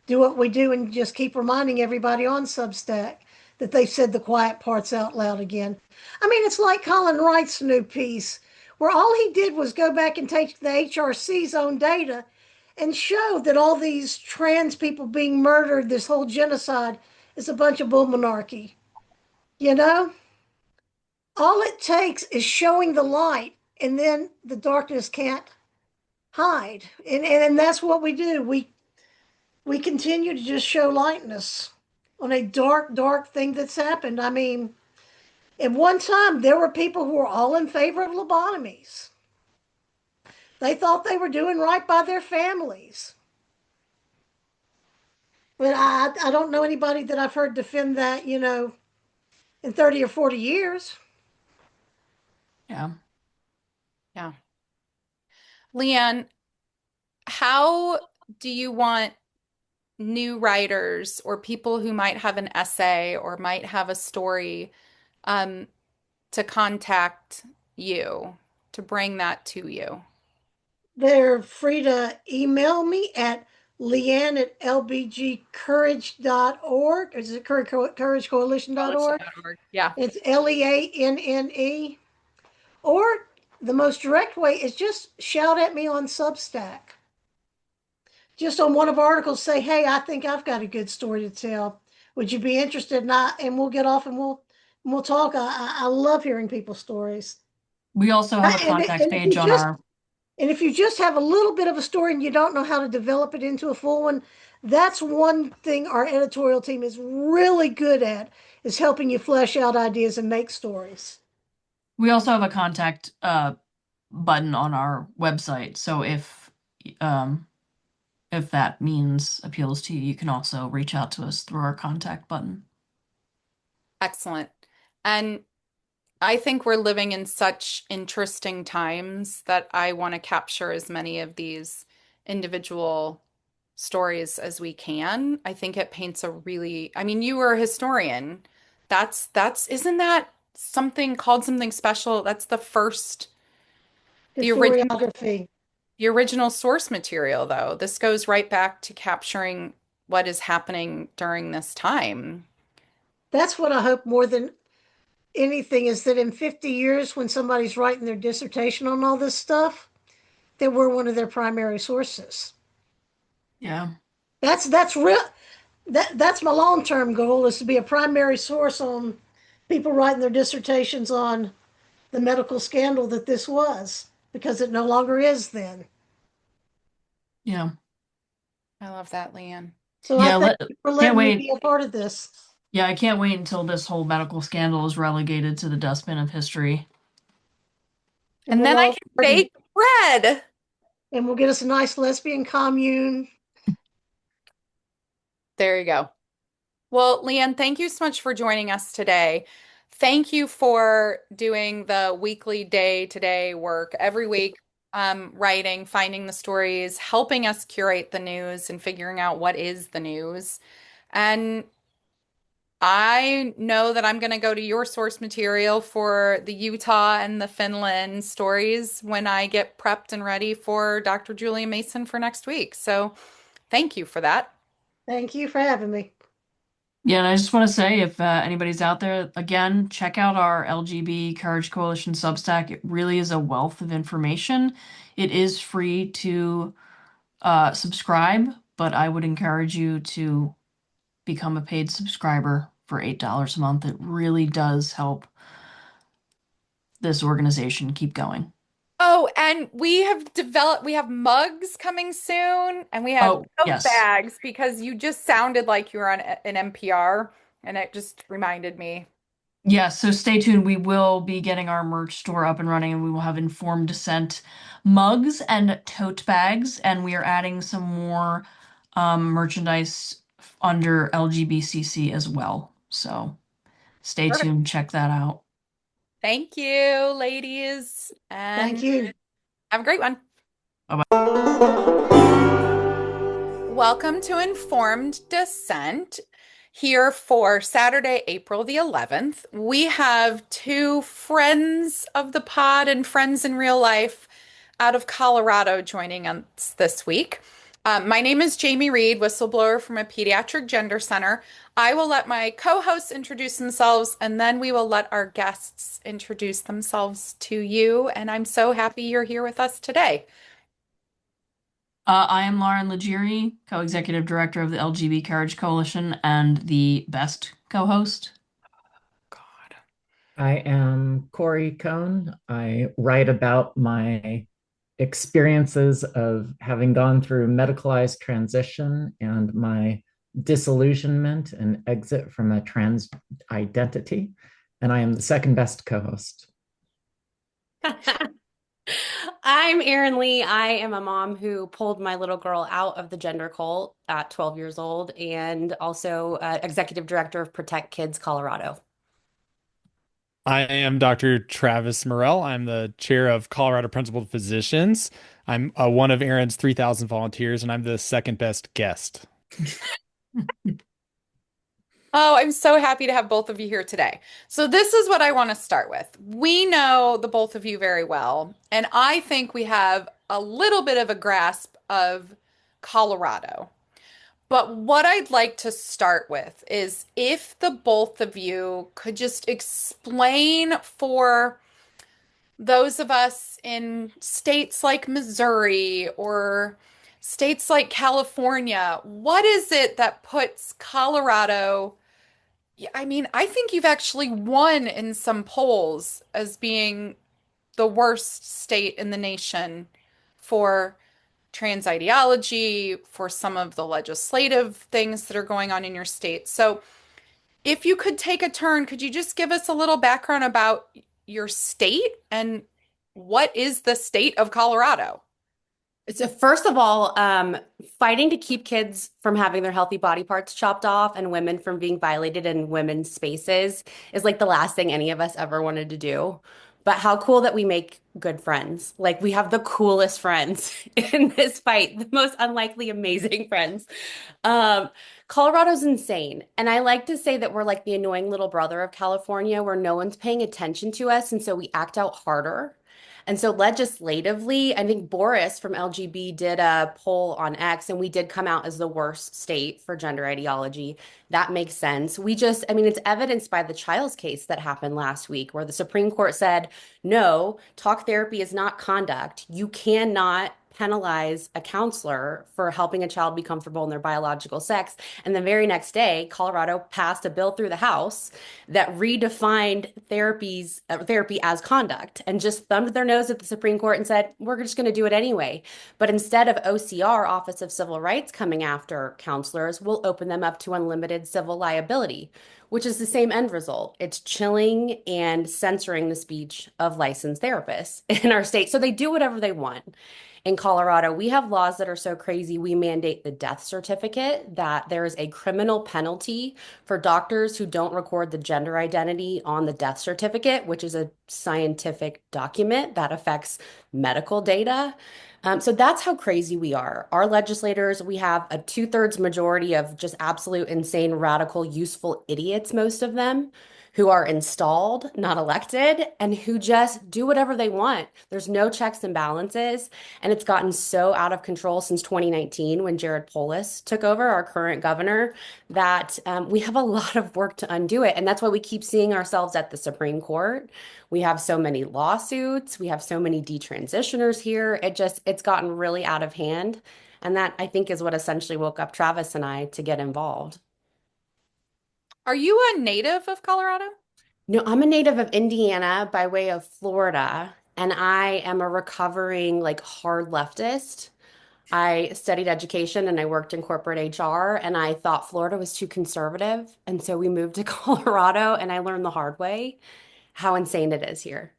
do what we do and just keep reminding everybody on Substack that they've said the quiet parts out loud again. I mean, it's like Colin Wright's new piece, where all he did was go back and take the HRC's own data and show that all these trans people being murdered, this whole genocide, is a bunch of bull monarchy. You know? All it takes is showing the light, and then the darkness can't hide. And that's what we do. We continue to just show lightness on a dark, dark thing that's happened. I mean, at one time, there were people who were all in favor of lobotomies. They thought they were doing right by their families. But I don't know anybody that I've heard defend that, in 30 or 40 years. Yeah. Yeah. Leanne, how do you want new writers or people who might have an essay or might have a story to contact you, to bring that to you? They're free to email me at Leanne at lbgcourage.org. Is it couragecoalition.org? Coalition.org. Yeah. It's LEANNE. Or the most direct way is just shout at me on Substack. Just on one of our articles, say, hey, I think I've got a good story to tell. Would you be interested? And we'll get off and we'll talk. I love hearing people's stories. We also have a And, contact and if page you on just our. and if you just have a little bit of a story and you don't know how to develop it into a full one, that's one thing our editorial team is really good at, is helping you flesh out ideas and make stories. We also have a contact button on our website. So if that means appeals to you, you can also reach out to us through our contact button. Excellent. And I think we're living in such interesting times that I want to capture as many of these individual stories as we can. I think it paints a really, I mean, you were a historian. Isn't that something called something special? That's the first, the original, Historiography. the original source material, though. This goes right back to capturing what is happening during this time. That's what I hope more than anything, is that in 50 years, when somebody's writing their dissertation on all this stuff, that we're one of their primary sources. Yeah. That's real. That's my long-term goal, is to be a primary source on people writing their dissertations on the medical scandal that this was, because it no longer is then. Yeah. I love that, Leanne. So I Yeah, thank you for can't letting me wait. be a part of this. Yeah, I can't wait until this whole medical scandal is relegated to the dustbin of history. And And we'll then I all can bake bread. and we'll get us a nice lesbian commune. There you go. Well, Leanne, thank you so much for joining us today. Thank you for doing the weekly day-to-day work every week, writing, finding the stories, helping us curate the news and figuring out what is the news. And I know that I'm going to go to your source material for the Utah and the Finland stories when I get prepped and ready for Dr. Julia Mason for next week. So thank you for that. Thank you for having me. Yeah, and I just want to say, if anybody's out there, again, check out our LGB Courage Coalition Substack. It really is a wealth of information. It is free to subscribe, but I would encourage you to become a paid subscriber for $8 a month. It really does help this organization keep going. Oh, and we have mugs coming soon, and we have Oh, tote yes. bags because you just sounded like you were on an NPR, and it just reminded me. Yeah, so stay tuned. We will be getting our merch store up and running, and we will have Informed Dissent mugs and tote bags, and we are adding some more merchandise under LGBCC as well. So stay Perfect. tuned, check that out. Thank you, ladies, Thank and you. have a great one. Bye-bye. Welcome to Informed Dissent. Here for Saturday, April the 11th. We have two friends of the pod and friends in real life out of Colorado joining us this week. My name is Jamie Reed, whistleblower from a pediatric gender center. I will let my co-hosts introduce themselves, and then we will let our guests introduce themselves to you. And I'm so happy you're here with us today. I am Lauren Leggieri, co-executive director of the LGBT Carriage Coalition and the best co-host. God. I am Corey Cohn. I write about my experiences of having gone through medicalized transition and my disillusionment and exit from a trans identity. And I am the second best co-host. I'm Erin Lee. I am a mom who pulled my little girl out of the gender cult at 12 years old and also executive director of Protect Kids Colorado. I am Dr. Travis Morrell. I'm the chair of Colorado Principled Physicians. I'm one of Erin's 3,000 volunteers, and I'm the second best guest. Oh, I'm so happy to have both of you here today. So, this is what I want to start with. We know the both of you very well, and I think we have a little bit of a grasp of Colorado. But what I'd like to start with is if the both of you could just explain for those of us in states like Missouri or states like California, what is it that puts Colorado? Yeah, I mean, I think you've actually won in some polls as being the worst state in the nation for trans ideology, for some of the legislative things that are going on in your state. So, if you could take a turn, could you just give us a little background about your state and what is the state of Colorado? So first of all, fighting to keep kids from having their healthy body parts chopped off and women from being violated in women's spaces is like the last thing any of us ever wanted to do. But how cool that we make good friends. Like we have the coolest friends in this fight, the most unlikely amazing friends. Um, Colorado's insane. And I like to say that we're like the annoying little brother of California where no one's paying attention to us. And so we act out harder. And so legislatively, I think Boris from LGB did a poll on X, and we did come out as the worst state for gender ideology. That makes sense. I mean, it's evidenced by the Child's case that happened last week, where the Supreme Court said, no, talk therapy is not conduct. You cannot penalize a counselor for helping a child be comfortable in their biological sex. And the very next day, Colorado passed a bill through the House that redefined therapy as conduct and just thumbed their nose at the Supreme Court and said, we're just going to do it anyway. But instead of OCR, Office of Civil Rights, coming after counselors, we'll open them up to unlimited civil liability, which is the same end result. It's chilling and censoring the speech of licensed therapists in our state. So they do whatever they want. In Colorado, we have laws that are so crazy, we mandate the death certificate, that there is a criminal penalty for doctors who don't record the gender identity on the death certificate, which is a scientific document that affects medical data. So that's how crazy we are. Our legislators, we have a 2/3 majority of just absolute insane, radical, useful idiots, most of them, who are installed, not elected, and who just do whatever they want. There's no checks and balances. And it's gotten so out of control since 2019 when Jared Polis took over, our current governor, that we have a lot of work to undo it. And that's why we keep seeing ourselves at the Supreme Court. We have so many lawsuits. We have so many detransitioners here. It's gotten really out of hand. And that I think is what essentially woke up Travis and I to get involved. Are you a native of Colorado? No, I'm a native of Indiana, by way of Florida, no, I'm a native of Indiana by way of Florida, and I am a recovering like hard leftist. I studied education and I worked in corporate HR, and I thought Florida was too conservative, and so we moved to Colorado, and I learned the hard way how insane it is here.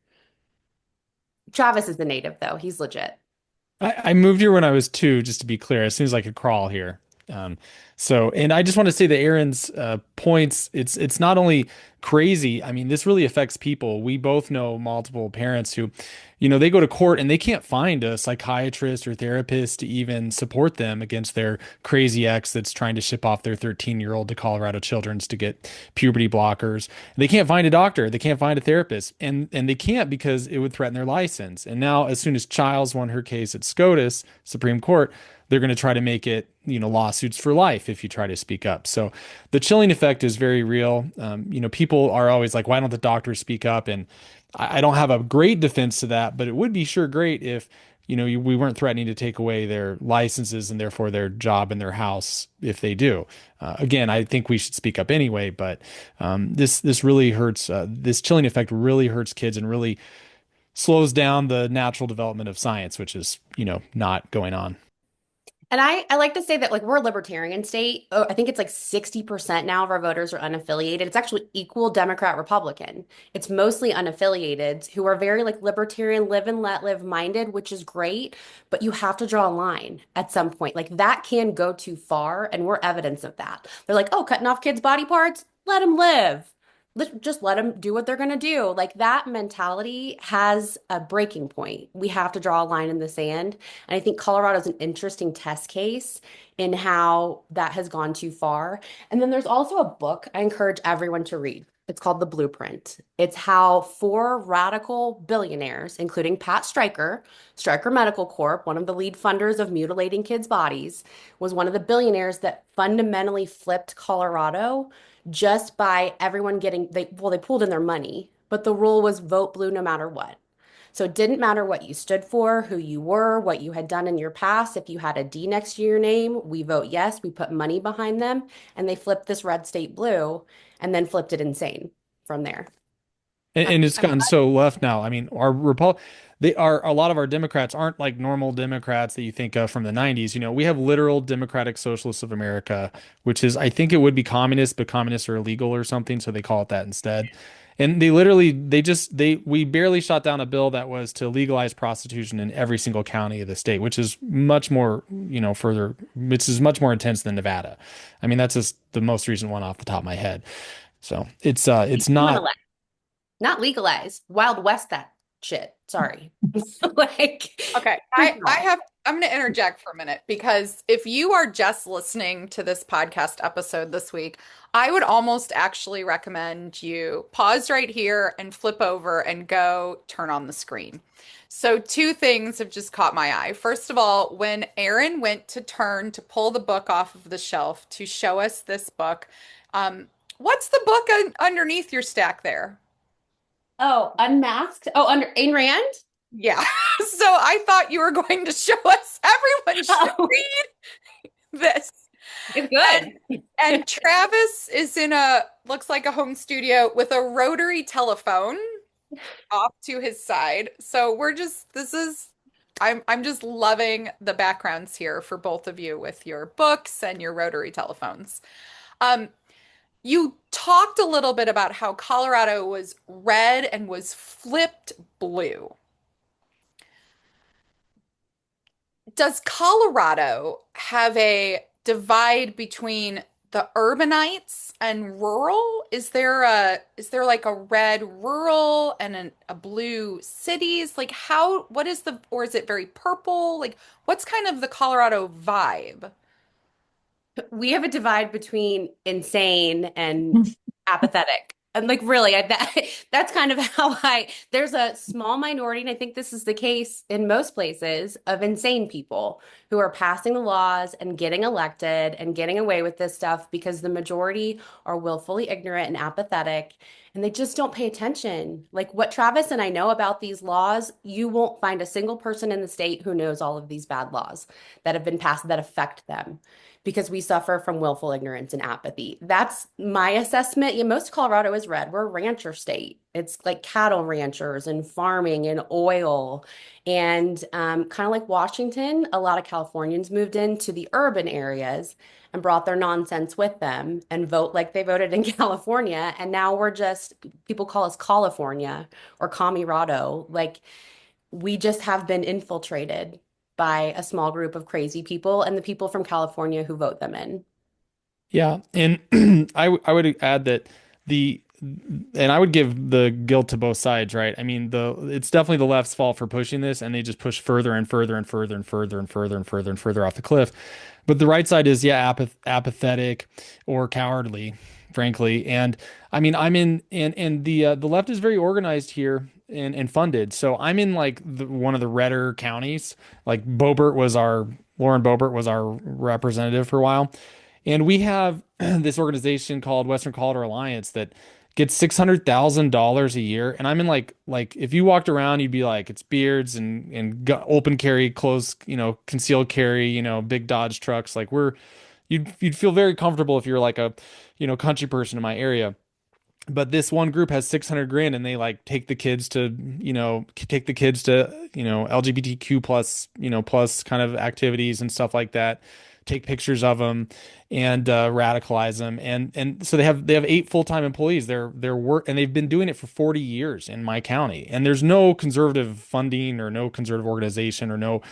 Travis is the native though. He's legit. I moved here when I was 2, just to be clear, as soon as I could crawl here. Um, and I just want to say that Aaron's points, it's not only crazy. I mean, this really affects people. We both know multiple parents who, they go to court and they can't find a psychiatrist or therapist to even support them against their crazy ex that's trying to ship off their 13-year-old to Colorado Children's to get puberty blockers. They can't find a doctor. They can't find a therapist. And they can't because it would threaten their license. And now, as soon as Childs won her case at SCOTUS, Supreme Court, they're going to try to make it, lawsuits for life if you try to speak up. So the chilling effect is very real. People are always like, why don't the doctors speak up? And I don't have a great defense to that, but it would be sure great if, we weren't threatening to take away their licenses and therefore their job and their house if they do. Again, I think we should speak up anyway, but this really hurts. This chilling effect really hurts kids and really slows down the natural development of science, which is, not going on. And I like to say that like we're a libertarian state. Oh, I think it's like 60% now of our voters are unaffiliated. It's actually equal Democrat Republican. It's mostly unaffiliated who are very like libertarian, live and let live minded, which is great, but you have to draw a line at some point. Like that can go too far, and we're evidence of that. They're like, "Oh, cutting off kids' body parts, let them live." Just let them do what they're going to do. Like that mentality has a breaking point. We have to draw a line in the sand. And I think Colorado is an interesting test case in how that has gone too far. And then there's also a book I encourage everyone to read. It's called The Blueprint. It's how 4 radical billionaires, including Pat Stryker, Stryker Medical Corp., one of the lead funders of mutilating kids' bodies, was one of the billionaires that fundamentally flipped Colorado just by everyone getting they pooled in their money, but the rule was vote blue no matter what. So it didn't matter what you stood for, who you were, what you had done in your past. If you had a D next to your name, we vote yes, we put money behind them, and they flipped this red state blue and then flipped it insane from there. And it's gotten so left now. I mean, they are a lot of our Democrats aren't like normal Democrats that you think of from the 90s. We have literal Democratic Socialists of America, which is, I think it would be communist, but communists are illegal or something, so they call it that instead. And we barely shot down a bill that was to legalize prostitution in every single county of the state, which is much more, which is much more intense than Nevada. I mean, that's just the most recent one off the top of my head. So it's not. Not legalized. Wild West that shit. Sorry. Like, Okay, I'm going to interject for a minute because if you are just listening to this podcast episode this week, I would almost actually recommend you pause right here and flip over and go turn on the screen. So, two things have just caught my eye. First of all, when Erin went to turn to pull the book off of the shelf to show us this book, what's the book underneath your stack there? oh, unmasked. Oh, under Ayn Rand? Yeah. So I thought you were going to show us, everyone should Oh, read this. it's good. And Travis is looks like a home studio with a rotary telephone off to his side. So I'm just loving the backgrounds here for both of you with your books and your rotary telephones. Um, you talked a little bit about how Colorado was red and was flipped blue. Does Colorado have a divide between the urbanites and rural? Is there like a red rural and a blue cities? Like or is it very purple? Like what's kind of the Colorado vibe? We have a divide between insane and apathetic. And like really, that's kind of how there's a small minority, and I think this is the case in most places, of insane people who are passing the laws and getting elected and getting away with this stuff because the majority are willfully ignorant and apathetic, and they just don't pay attention. Like what Travis and I know about these laws, you won't find a single person in the state who knows all of these bad laws that have been passed that affect them because we suffer from willful ignorance and apathy. That's my assessment. Yeah, most of Colorado is red. We're a rancher state. It's like cattle ranchers and farming and oil. And kind of like Washington, a lot of Californians moved into the urban areas and brought their nonsense with them and vote like they voted in California. And now we're just, people call us California or Camirado. Like we just have been infiltrated by a small group of crazy people and the people from California who vote them in. Yeah, and I would add that the and I would give the guilt to both sides, right? I mean, it's definitely the left's fault for pushing this, and they just push further and further and further and further and further and further and further off the cliff. But the right side is, yeah, apathetic or cowardly, frankly. And I mean, I'm in, and the left is very organized here and funded. So I'm in like one of the redder counties. Like Lauren Boebert was our representative for a while. And we have this organization called Western Colorado Alliance that gets $600,000 a year. And I'm in like if you walked around, you'd be like, it's beards and open carry, closed, concealed carry, big Dodge trucks. Like you'd feel very comfortable if you're like a, country person in my area. But this one group has 600 grand and they like take the kids to, LGBTQ plus, plus kind of activities and stuff like that, take pictures of them and radicalize them. And so they have 8 full-time employees. They're work and they've been doing it for 40 years in my county. And there's no conservative funding or no conservative organization or no,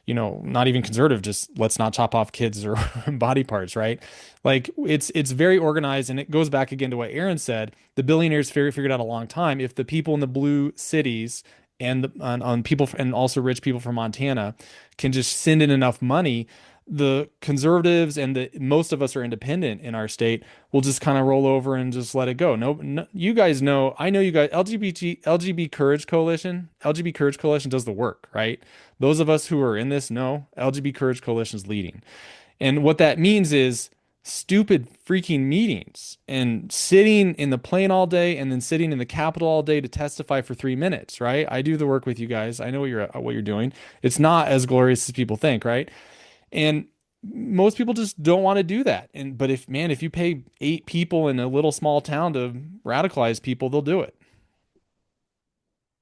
not even conservative, just let's not chop off kids or body parts, right? Like it's very organized, and it goes back again to what Erin said. The billionaires figured out a long time, if the people in the blue cities and on people and also rich people from Montana can just send in enough money, the conservatives and most of us are independent in our state will just kind of roll over and just let it go. No, you guys know, I know you guys, LGBT Courage Coalition does the work, right? Those of us who are in this know LGBT Courage Coalition is leading. And what that means is stupid freaking meetings and sitting in the plane all day and then sitting in the Capitol all day to testify for 3 minutes, right? I do the work with you guys. I know what you're doing. It's not as glorious as people think, right? And most people just don't want to do that. But if you pay 8 people in a little small town to radicalize people, they'll do it.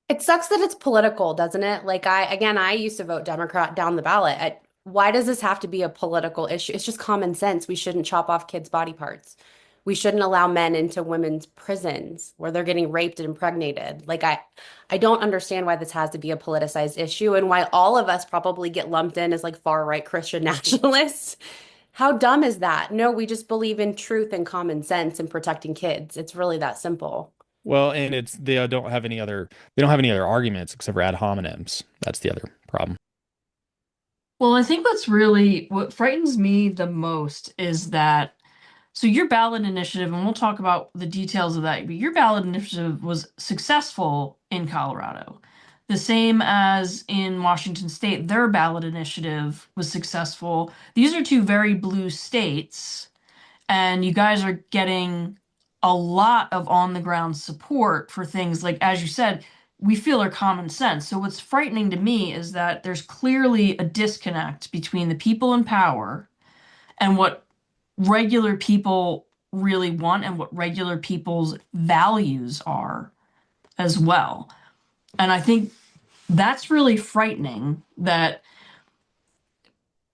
It sucks that it's political, doesn't it? Like I used to vote Democrat down the ballot. Why does this have to be a political issue? It's just common sense. We shouldn't chop off kids' body parts. We shouldn't allow men into women's prisons where they're getting raped and impregnated. Like I don't understand why this has to be a politicized issue and why all of us probably get lumped in as like far-right Christian nationalists. How dumb is that? No, we just believe in truth and common sense and protecting kids. It's really that simple. Well, and they don't have any other arguments except for ad hominems. That's the other problem. Well, I think what frightens me the most is that, so your ballot initiative, and we'll talk about the details of that, but your ballot initiative was successful in Colorado. The same as in Washington State, their ballot initiative was successful. These are 2 very blue states, and you guys are getting a lot of on-the-ground support for things like, as you said, we feel are common sense. So what's frightening to me is that there's clearly a disconnect between the people in power and what regular people really want and what regular people's values are as well. And I think that's really frightening, that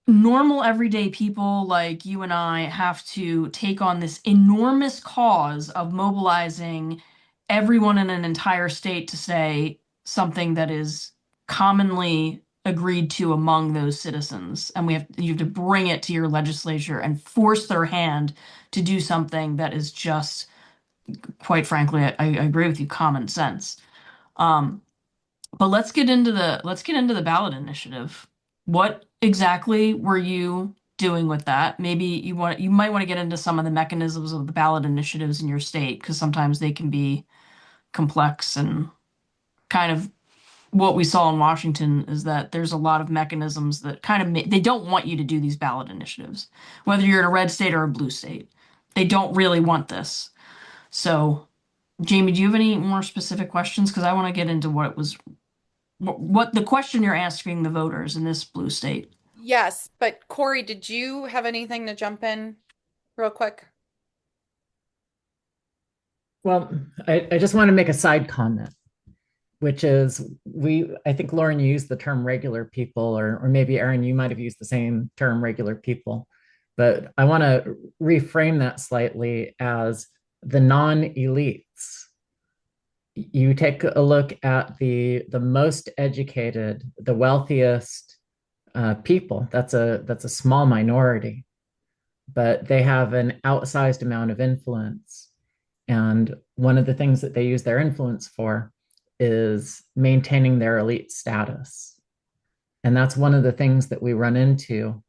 normal everyday people like you and I have to take on this enormous cause of mobilizing everyone in an entire state to say something that is commonly agreed to among those citizens. And you have to bring it to your legislature and force their hand to do something that is just, quite frankly, I agree with you, common sense. But let's get into the ballot initiative. What exactly were you doing with that? Maybe you might want to get into some of the mechanisms of the ballot initiatives in your state, because sometimes they can be complex, and kind of what we saw in Washington is that there's a lot of mechanisms that kind of they don't want you to do these ballot initiatives, whether you're in a red state or a blue state. They don't really want this. So, Jamie, do you have any more specific questions? Because I want to get into what the question you're asking the voters in this blue state. Yes, but Corey, did you have anything to jump in real quick? Well, I just want to make a side comment, which is I think Lauren, you used the term regular people, or maybe Erin, you might have used the same term, regular people. But I want to reframe that slightly as the non-elites. You take a look at the most educated, the wealthiest people. That's a small minority, but they have an outsized amount of influence. And one of the things that they use their influence for is maintaining their elite status. And that's one of the things that we run into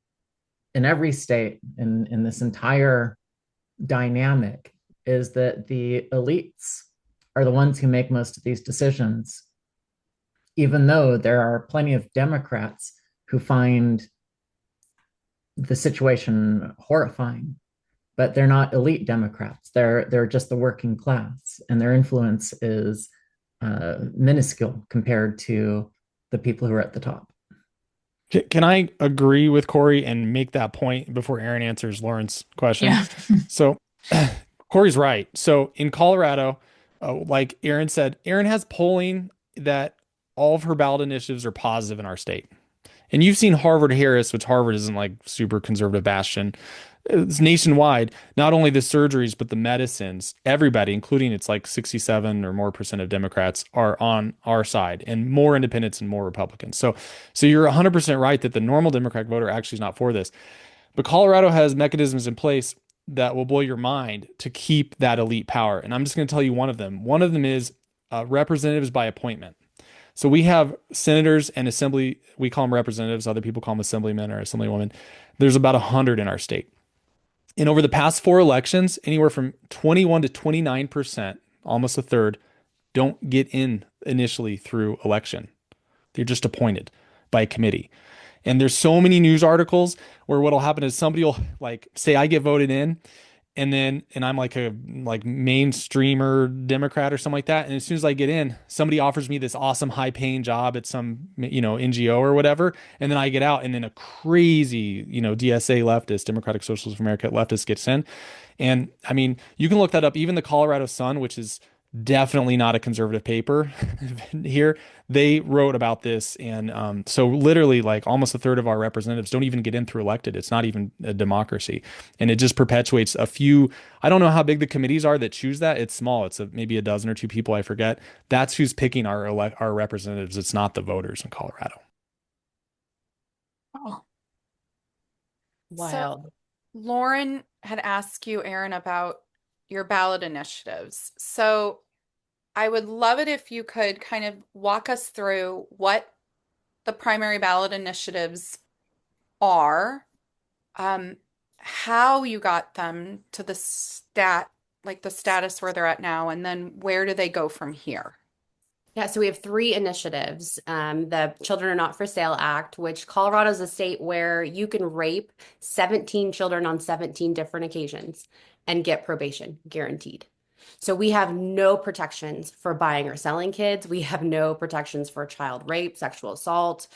in every state in this entire dynamic is that the elites are the ones who make most of these decisions, even though there are plenty of Democrats who find the situation horrifying, but they're not elite Democrats. They're just the working class, and their influence is minuscule compared to the people who are at the top. Can I agree with Corey and make that point before Erin answers Lauren's question? Yeah. So Corey's right. So in Colorado, like Erin said, Erin has polling that all of her ballot initiatives are positive in our state. And you've seen Harvard Harris, which Harvard isn't like super conservative bastion. It's nationwide, not only the surgeries, but the medicines, everybody, including it's like 67 or more percent of Democrats are on our side and more independents and more Republicans. So you're 100% right that the normal Democratic voter actually is not for this. But Colorado has mechanisms in place that will blow your mind to keep that elite power. And I'm just going to tell you one of them. One of them is representatives by appointment. So we have senators and assembly, we call them representatives, other people call them assemblymen or assemblywomen. There's about 100 in our state. And over the past 4 elections, anywhere from 21 to 29%, almost a third, don't get in initially through election. They're just appointed by a committee. And there's so many news articles where what'll happen is somebody will like say I get voted in and I'm like a mainstreamer Democrat or something like that. And as soon as I get in, somebody offers me this awesome high paying job at some, NGO or whatever. And then I get out and then a crazy, DSA leftist, Democratic Socialists of America leftist gets in. And I mean, you can look that up. Even the Colorado Sun, which is definitely not a conservative paper here, they wrote about this. And so literally like almost a third of our representatives don't even get in through elected. It's not even a democracy. And it just perpetuates a few, I don't know how big the committees are that choose that. It's small. It's maybe a dozen or two people, I forget. That's who's picking our representatives. It's not the voters in Colorado. Oh, So Lauren had asked you, Erin, about your ballot initiatives. So I would love it if you could kind of walk us through what the primary ballot initiatives are, how you got them to the the status where they're at now, and then where do they go from here? Yeah, so we have 3 initiatives. The Children Are Not for Sale Act, which Colorado is a state where you can rape 17 children on 17 different occasions and get probation guaranteed. So we have no protections for buying or selling kids. We have no protections for child rape, sexual assault.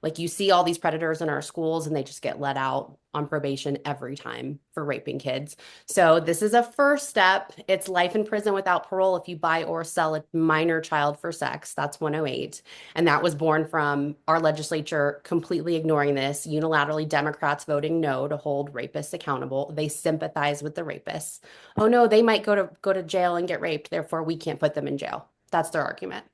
Like you see all these predators in our schools and they just get let out on probation every time for raping kids. So this is a first step. It's life in prison without parole if you buy or sell a minor child for sex. That's 108. And that was born from our legislature completely ignoring this, unilaterally Democrats voting no to hold rapists accountable. They sympathize with the rapists. Oh no, they might go to jail and get raped, therefore we can't put them in jail. That's their argument.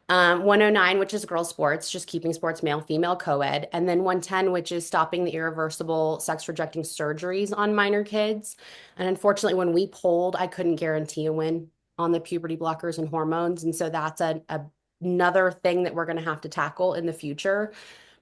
109, which is girls' sports, just keeping sports male, female, co-ed. And then 110, which is stopping the irreversible sex rejecting surgeries on minor kids. And unfortunately, when we polled, I couldn't guarantee a win on the puberty blockers and hormones. And so that's another thing that we're going to have to tackle in the future.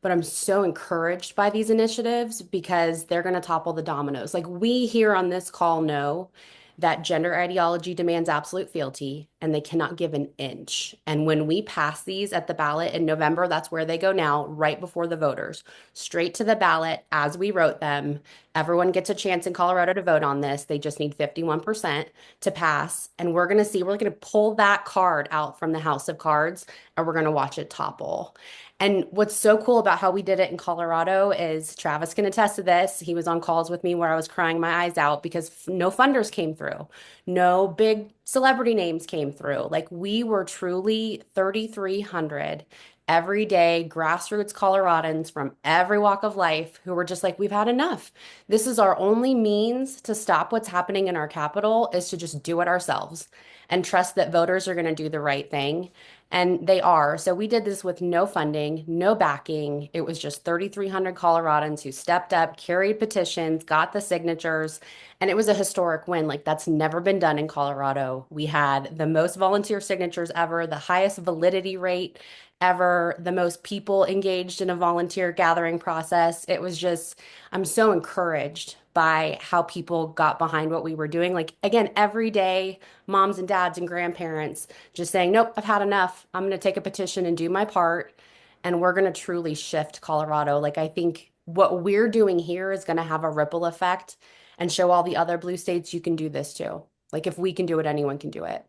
But I'm so encouraged by these initiatives because they're going to topple the dominoes. Like we here on this call know that gender ideology demands absolute fealty and they cannot give an inch. And when we pass these at the ballot in November, that's where they go now, right before the voters, straight to the ballot as we wrote them. Everyone gets a chance in Colorado to vote on this. They just need 51% to pass. And we're going to pull that card out from the House of Cards, and we're going to watch it topple. And what's so cool about how we did it in Colorado is Travis can attest to this. He was on calls with me where I was crying my eyes out because no funders came through. No big celebrity names came through. Like we were truly 3,300 everyday grassroots Coloradans from every walk of life who were just like, we've had enough. This is our only means to stop what's happening in our capital is to just do it ourselves and trust that voters are going to do the right thing. And they are. So we did this with no funding, no backing. It was just 3,300 Coloradans who stepped up, carried petitions, got the signatures, and it was a historic win. Like that's never been done in Colorado. We had the most volunteer signatures ever, the highest validity rate ever, the most people engaged in a volunteer gathering process. It was just, I'm so encouraged by how people got behind what we were doing. Like, again, every day, moms and dads and grandparents just saying, nope, I've had enough. I'm going to take a petition and do my part. And we're going to truly shift Colorado. Like, I think what we're doing here is going to have a ripple effect and show all the other blue states you can do this too. Like, if we can do it, anyone can do it.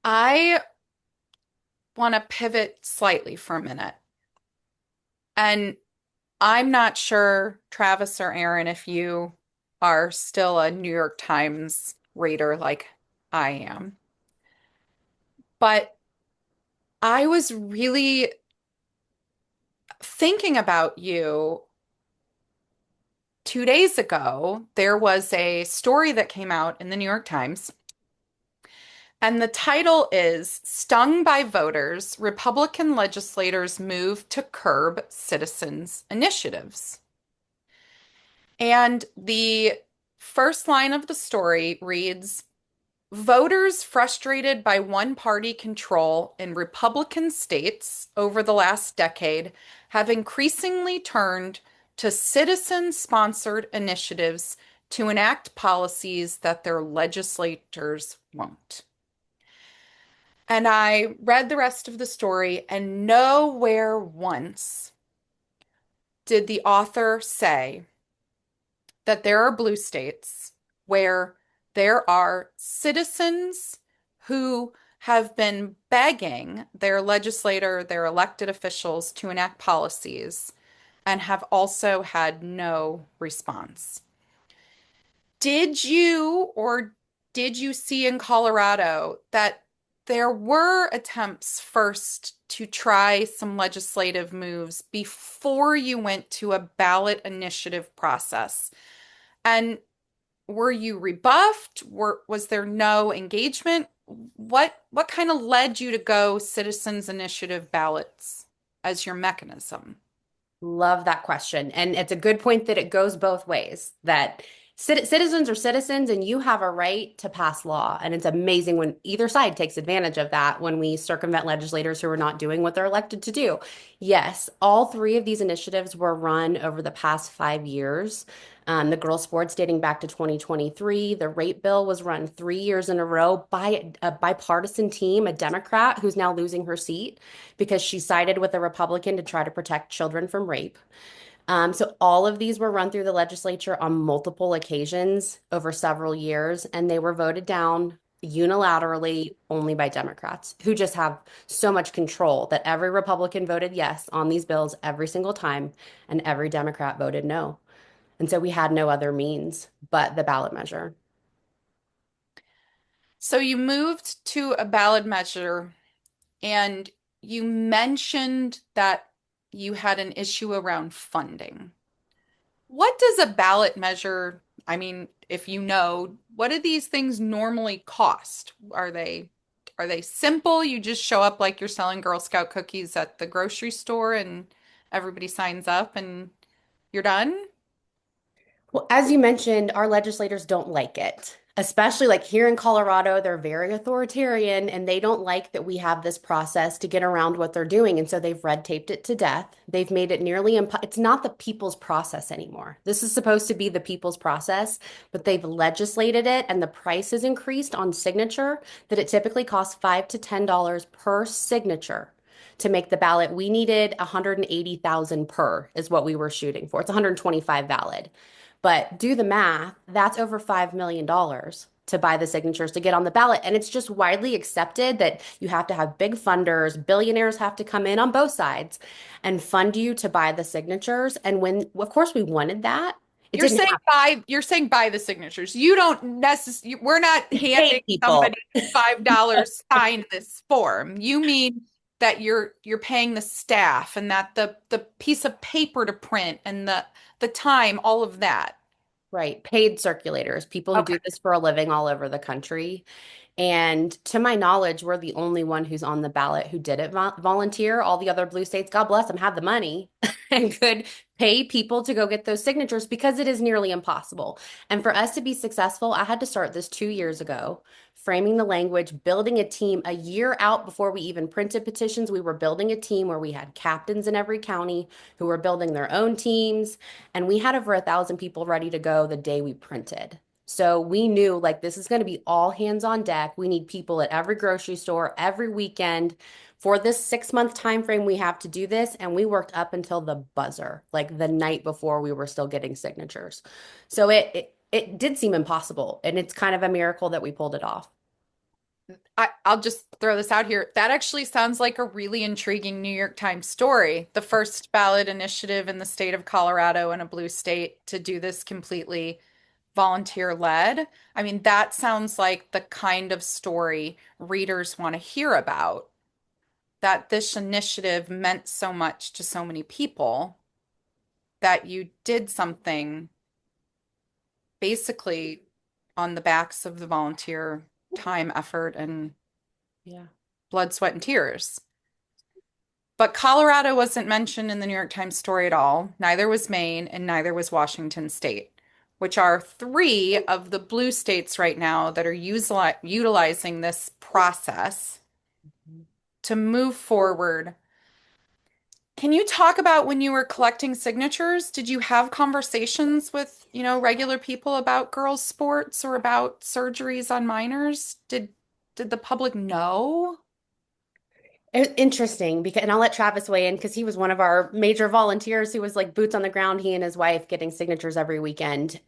I want to pivot slightly for a minute. And I'm not sure, Travis or Erin, if you are still a New York Times reader like I am. But I was really thinking about you 2 days ago. There was a story that came out in the New York Times, and the title is Stung by Voters, Republican Legislators Move to Curb Citizens' Initiatives. And the first line of the story reads, voters frustrated by one-party control in Republican states over the last decade have increasingly turned to citizen-sponsored initiatives to enact policies that their legislators won't. And I read the rest of the story, and nowhere once did the author say that there are blue states where there are citizens who have been begging their legislator, their elected officials to enact policies and have also had no response. Did you see in Colorado that there were attempts first to try some legislative moves before you went to a ballot initiative process? And were you rebuffed? Was there no engagement? What kind of led you to go citizens initiative ballots as your mechanism? Love that question. And it's a good point that it goes both ways, that citizens are citizens and you have a right to pass law. And it's amazing when either side takes advantage of that when we circumvent legislators who are not doing what they're elected to do. Yes, all three of these initiatives were run over the past 5 years. The girls' sports dating back to 2023. The rape bill was run 3 years in a row by a bipartisan team, a Democrat who's now losing her seat because she sided with a Republican to try to protect children from rape. So all of these were run through the legislature on multiple occasions over several years, and they were voted down unilaterally only by Democrats who just have so much control that every Republican voted yes on these bills every single time, and every Democrat voted no. And so we had no other means but the ballot measure. So you moved to a ballot measure, and you mentioned that you had an issue around funding. What does a ballot measure, I mean, if you know, what do these things normally cost? Are they simple? You just show up like you're selling Girl Scout cookies at the grocery store and everybody signs up and you're done? Well, as you mentioned, our legislators don't like it. Especially like here in Colorado, they're very authoritarian and they don't like that we have this process to get around what they're doing. And so they've red taped it to death. They've made it nearly it's not the people's process anymore. This is supposed to be the people's process, but they've legislated it and the price is increased on signature that it typically costs $5 to $10 per signature to make the ballot. We needed 180,000 per is what we were shooting for. It's 125 valid. But do the math, that's over $5 million to buy the signatures to get on the ballot. And it's just widely accepted that you have to have big funders, billionaires have to come in on both sides and fund you to buy the signatures. And when, of course, we wanted that. It You're didn't saying happen. you're saying buy the signatures. You don't necessarily, we're not handing Pay people. somebody $5 sign this form. You mean that you're paying the staff and that the piece of paper to print and the time, all of that. Right. Paid circulators, people who Okay. do this for a living all over the country. And to my knowledge, we're the only one who's on the ballot who did it volunteer. All the other blue states, God bless them, have the money and could pay people to go get those signatures because it is nearly impossible. And for us to be successful, I had to start this 2 years ago, framing the language, building a team a year out before we even printed petitions. We were building a team where we had captains in every county who were building their own teams. And we had over 1,000 people ready to go the day we printed. So we knew like this is going to be all hands on deck. We need people at every grocery store, every weekend for this 6 month time frame. We have to do this. And we worked up until the buzzer, like the night before we were still getting signatures. So it did seem impossible. And it's kind of a miracle that we pulled it off. I'll just throw this out here. That actually sounds like a really intriguing New York Times story. The first ballot initiative in the state of Colorado and a blue state to do this completely volunteer led. I mean, that sounds like the kind of story readers want to hear about, that this initiative meant so much to so many people that you did something basically on the backs of the volunteer time, effort, and Yeah. blood, sweat, and tears. But Colorado wasn't mentioned in the New York Times story at all. Neither was Maine, and neither was Washington State, which are three of the blue states right now that are utilizing this process to move forward. Can you talk about when you were collecting signatures? Did you have conversations with, regular people about girls' sports or about surgeries on minors? Did the public know? Interesting because, and I'll let Travis weigh in because he was one of our major volunteers who was like boots on the ground, he and his wife getting signatures every weekend.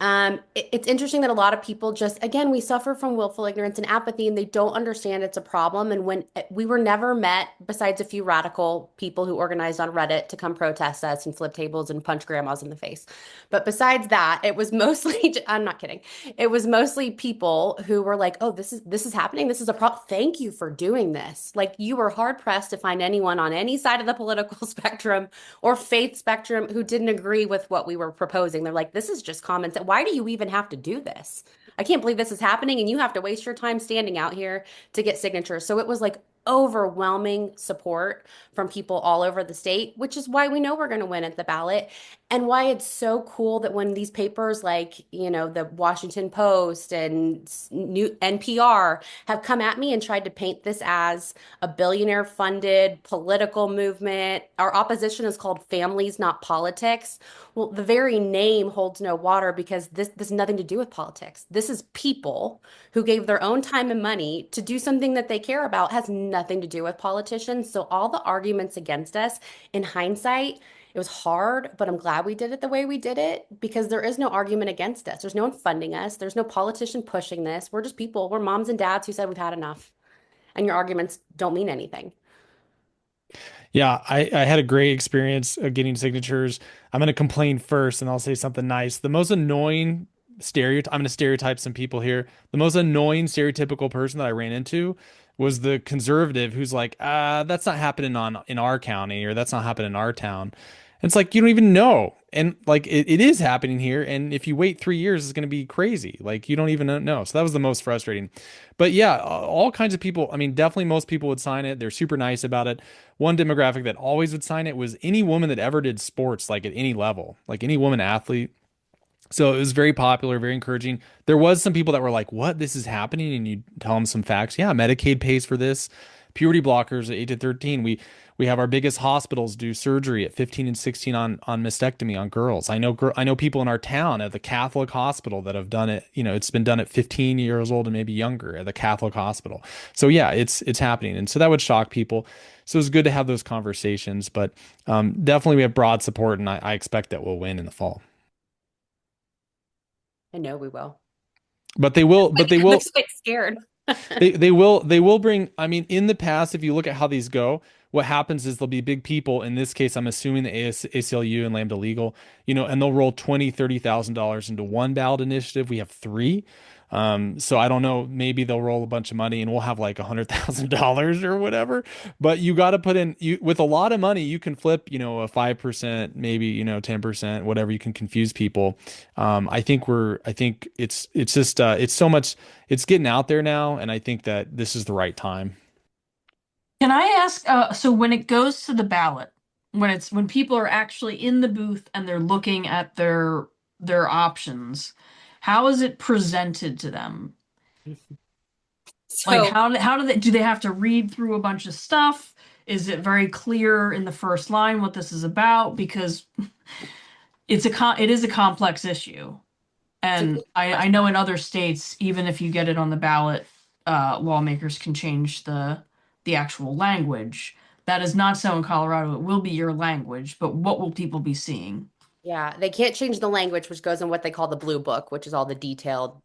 It's interesting that a lot of people just, again, we suffer from willful ignorance and apathy, and they don't understand it's a problem. And when we were never met, besides a few radical people who organized on Reddit to come protest us and flip tables and punch grandmas in the face. But besides that, it was mostly, I'm not kidding. It was mostly people who were like, oh, this is happening. This is a problem. Thank you for doing this. Like you were hard pressed to find anyone on any side of the political spectrum or faith spectrum who didn't agree with what we were proposing. They're like, this is just common sense. Why do you even have to do this? I can't believe this is happening and you have to waste your time standing out here to get signatures. So it was like overwhelming support from people all over the state, which is why we know we're going to win at the ballot and why it's so cool that when these papers like, the Washington Post and new NPR have come at me and tried to paint this as a billionaire funded political movement. Our opposition is called Families Not Politics. Well, the very name holds no water because this has nothing to do with politics. This is people who gave their own time and money to do something that they care about, has nothing to do with politicians. So all the arguments against us in hindsight, it was hard, but I'm glad we did it the way we did it because there is no argument against us. There's no one funding us. There's no politician pushing this. We're just people. We're moms and dads who said we've had enough. And your arguments don't mean anything. Yeah, I had a great experience getting signatures. I'm going to complain first and I'll say something nice. The most annoying stereotype, I'm going to stereotype some people here. The most annoying stereotypical person that I ran into was the conservative who's like, that's not happening in our county or that's not happening in our town. And it's like, you don't even know. And like, it is happening here. And if you wait 3 years, it's going to be crazy. Like, you don't even know. So that was the most frustrating. But yeah, all kinds of people. I mean, definitely most people would sign it. They're super nice about it. One demographic that always would sign it was any woman that ever did sports, like at any level, like any woman athlete. So it was very popular, very encouraging. There was some people that were like, "What? This is happening?" And you tell them some facts. Yeah, Medicaid pays for this. Puberty blockers at 8 to 13. We have our biggest hospitals do surgery at 15 and 16 on mastectomy on girls. I know people in our town at the Catholic hospital that have done it. You know, it's been done at 15 years old and maybe younger at the Catholic hospital. So yeah, it's happening, and so that would shock people. So it's good to have those conversations, but definitely we have broad support, and I expect that we'll win in the fall. I know we will. But they will, but they It will, looks quite scared. they will bring, I mean, in the past, if you look at how these go, what happens is there'll be big people. In this case, I'm assuming the ACLU and Lambda Legal, and they'll roll 20, $30,000 into one ballot initiative. We have three. So I don't know, maybe they'll roll a bunch of money and we'll have like $100,000 or whatever. But you got to put in you with a lot of money, you can flip, a 5%, maybe, 10%, whatever. You can confuse people. I think it's just, it's so much, it's getting out there now. And I think that this is the right time. Can I ask, so when it goes to the ballot, when people are actually in the booth and they're looking at their options, how is it presented to them? Like So how do they have to read through a bunch of stuff? Is it very clear in the first line what this is about? Because it is a complex issue. it's a And good I question. know in other states, even if you get it on the ballot, lawmakers can change the actual language. That is not so in Colorado. It will be your language, but what will people be seeing? Yeah, they can't change the language, which goes in what they call the blue book, which is all the detailed,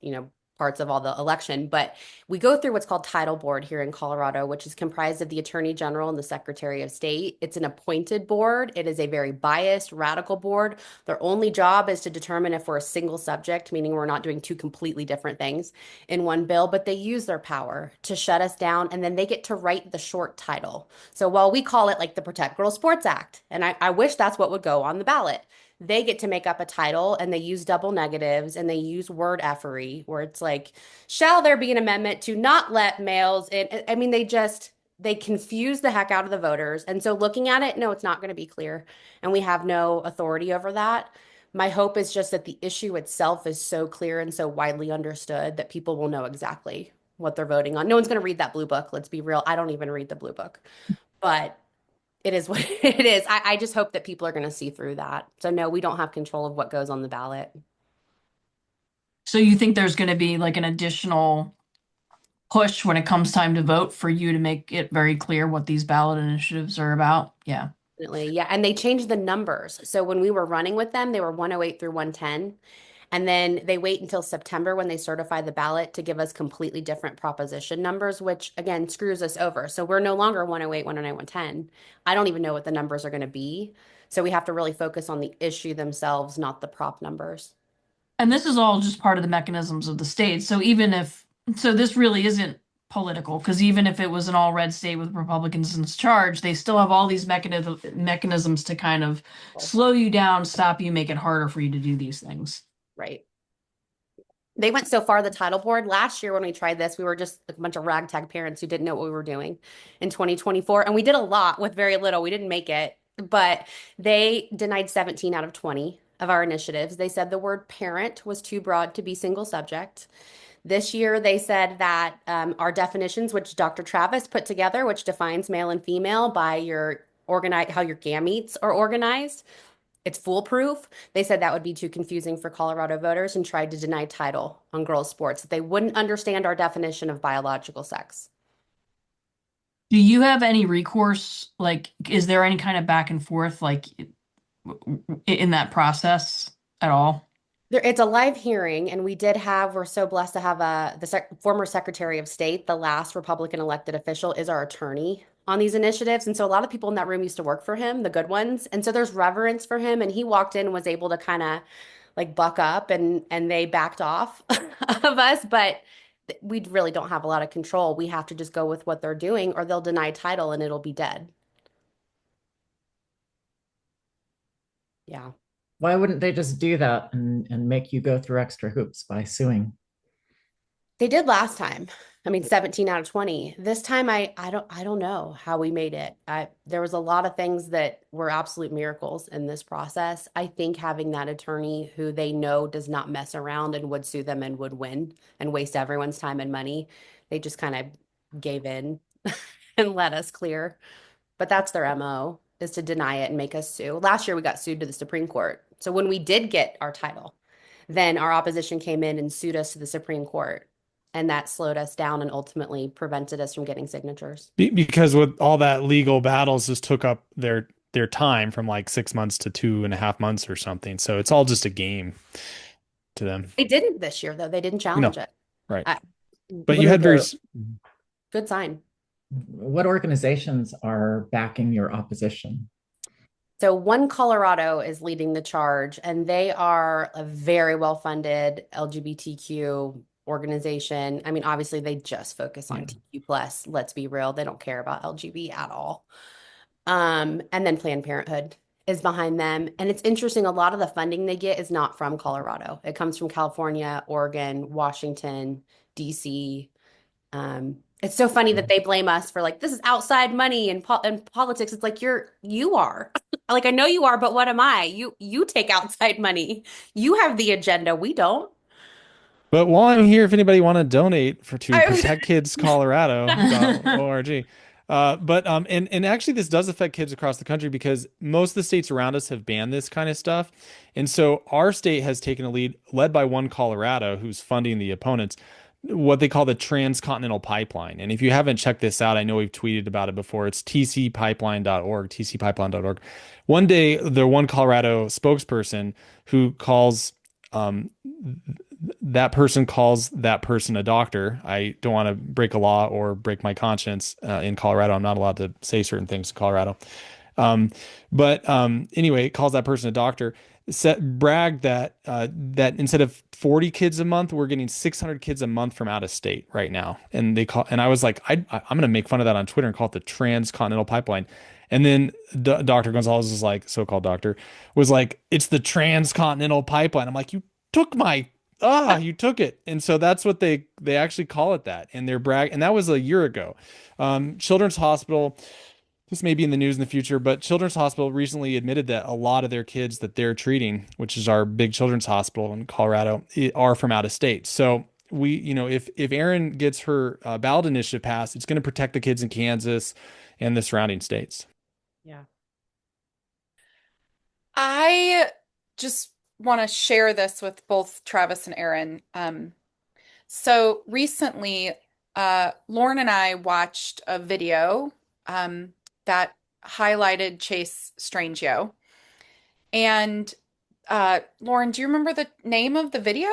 parts of all the election. But we go through what's called title board here in Colorado, which is comprised of the Attorney General and the Secretary of State. It's an appointed board. It is a very biased, radical board. Their only job is to determine if we're a single subject, meaning we're not doing two completely different things in one bill, but they use their power to shut us down, and then they get to write the short title. So while we call it like the Protect Girls Sports Act, and I wish that's what would go on the ballot, they get to make up a title, and they use double negatives and they use word effery where it's like, shall there be an amendment to not let males in? I mean, they confuse the heck out of the voters. And so looking at it, no, it's not going to be clear. And we have no authority over that. My hope is just that the issue itself is so clear and so widely understood that people will know exactly what they're voting on. No one's going to read that blue book. Let's be real. I don't even read the blue book, but it is what it is. I just hope that people are going to see through that. So no, we don't have control of what goes on the ballot. So you think there's going to be like an additional push when it comes time to vote for you to make it very clear what these ballot initiatives are about? Yeah. Definitely. Yeah. And they changed the numbers. So when we were running with them, they were 108 through 110. And then they wait until September when they certify the ballot to give us completely different proposition numbers, which again screws us over. So we're no longer 108, 109, 110. I don't even know what the numbers are going to be. So we have to really focus on the issue themselves, not the prop numbers. And this is all just part of the mechanisms of the state. So this really isn't political, because even if it was an all red state with Republicans in charge, they still have all these mechanisms to kind of slow you down, stop you, make it harder for you to do these things. Right. They went so far, the title board. Last year when we tried this, we were just a bunch of ragtag parents who didn't know what we were doing in 2024. And we did a lot with very little. We didn't make it, but they denied 17 out of 20 of our initiatives. They said the word parent was too broad to be single subject. This year, they said that our definitions, which Dr. Travis put together, which defines male and female by how your gametes are organized, it's foolproof. They said that would be too confusing for Colorado voters and tried to deny title on girls' sports. They wouldn't understand our definition of biological sex. Do you have any recourse? Like, is there any kind of back and forth, like in that process at all? It's a live hearing, and we're so blessed to have former Secretary of State, the last Republican elected official, is our attorney on these initiatives. And so a lot of people in that room used to work for him, the good ones. And so there's reverence for him. And he walked in and was able to kind of like buck up, and they backed off of us. But we really don't have a lot of control. We have to just go with what they're doing, or they'll deny title and it'll be dead. Yeah. Why wouldn't they just do that and make you go through extra hoops by suing? They did last time. I mean, 17 out of 20. This time I don't know how we made it. There was a lot of things that were absolute miracles in this process. I think having that attorney who they know does not mess around and would sue them and would win and waste everyone's time and money, they just kind of gave in and let us clear. But that's their MO, is to deny it and make us sue. Last year we got sued to the Supreme Court. So when we did get our title, then our opposition came in and sued us to the Supreme Court. And that slowed us down and ultimately prevented us from getting signatures. Because with all that legal battles just took up their time from like 6 months to 2.5 months or something. So it's all just a game to them. They didn't this year, though. They didn't challenge it. Right. I, But you had good sign. What organizations are backing your opposition? So One Colorado is leading the charge, and they are a very well-funded LGBTQ organization. I mean, obviously, they just focus on TQ plus. Let's be real, they don't care about LGB at all. And then Planned Parenthood is behind them. And it's interesting, a lot of the funding they get is not from Colorado. It comes from California, Oregon, Washington, DC. It's so funny that they blame us for like, this is outside money and politics. It's like you are. Like, I know you are, but what am I? You take outside money. You have the agenda. We don't. But while I'm here, if anybody want to donate to protectkidscolorado.org. And actually this does affect kids across the country because most of the states around us have banned this kind of stuff. And so our state has taken a lead, led by One Colorado, who's funding the opponents, what they call the Transcontinental Pipeline. And if you haven't checked this out, I know we've tweeted about it before. It's tcpipeline.org. One day, the One Colorado spokesperson who calls that person a doctor. I don't want to break a law or break my conscience in Colorado. I'm not allowed to say certain things in Colorado. Anyway, calls that person a doctor. Bragged that instead of 40 kids a month, we're getting 600 kids a month from out of state right now. And I was like, I'm going to make fun of that on Twitter and call it the Transcontinental Pipeline. And then Dr. Gonzalez was like, so-called doctor, was like, it's the Transcontinental Pipeline. I'm like, you took it. And so that's what they actually call it that. And and that was a year ago. Children's Hospital, this may be in the news in the future, but Children's Hospital recently admitted that a lot of their kids that they're treating, which is our big children's hospital in Colorado, are from out of state. So if Erin gets her ballot initiative passed, it's going to protect the kids in Kansas and the surrounding states. Yeah. I just want to share this with both Travis and Erin. So recently, Lauren and I watched a video that highlighted Chase Strangio. And Lauren, do you remember the name of the video?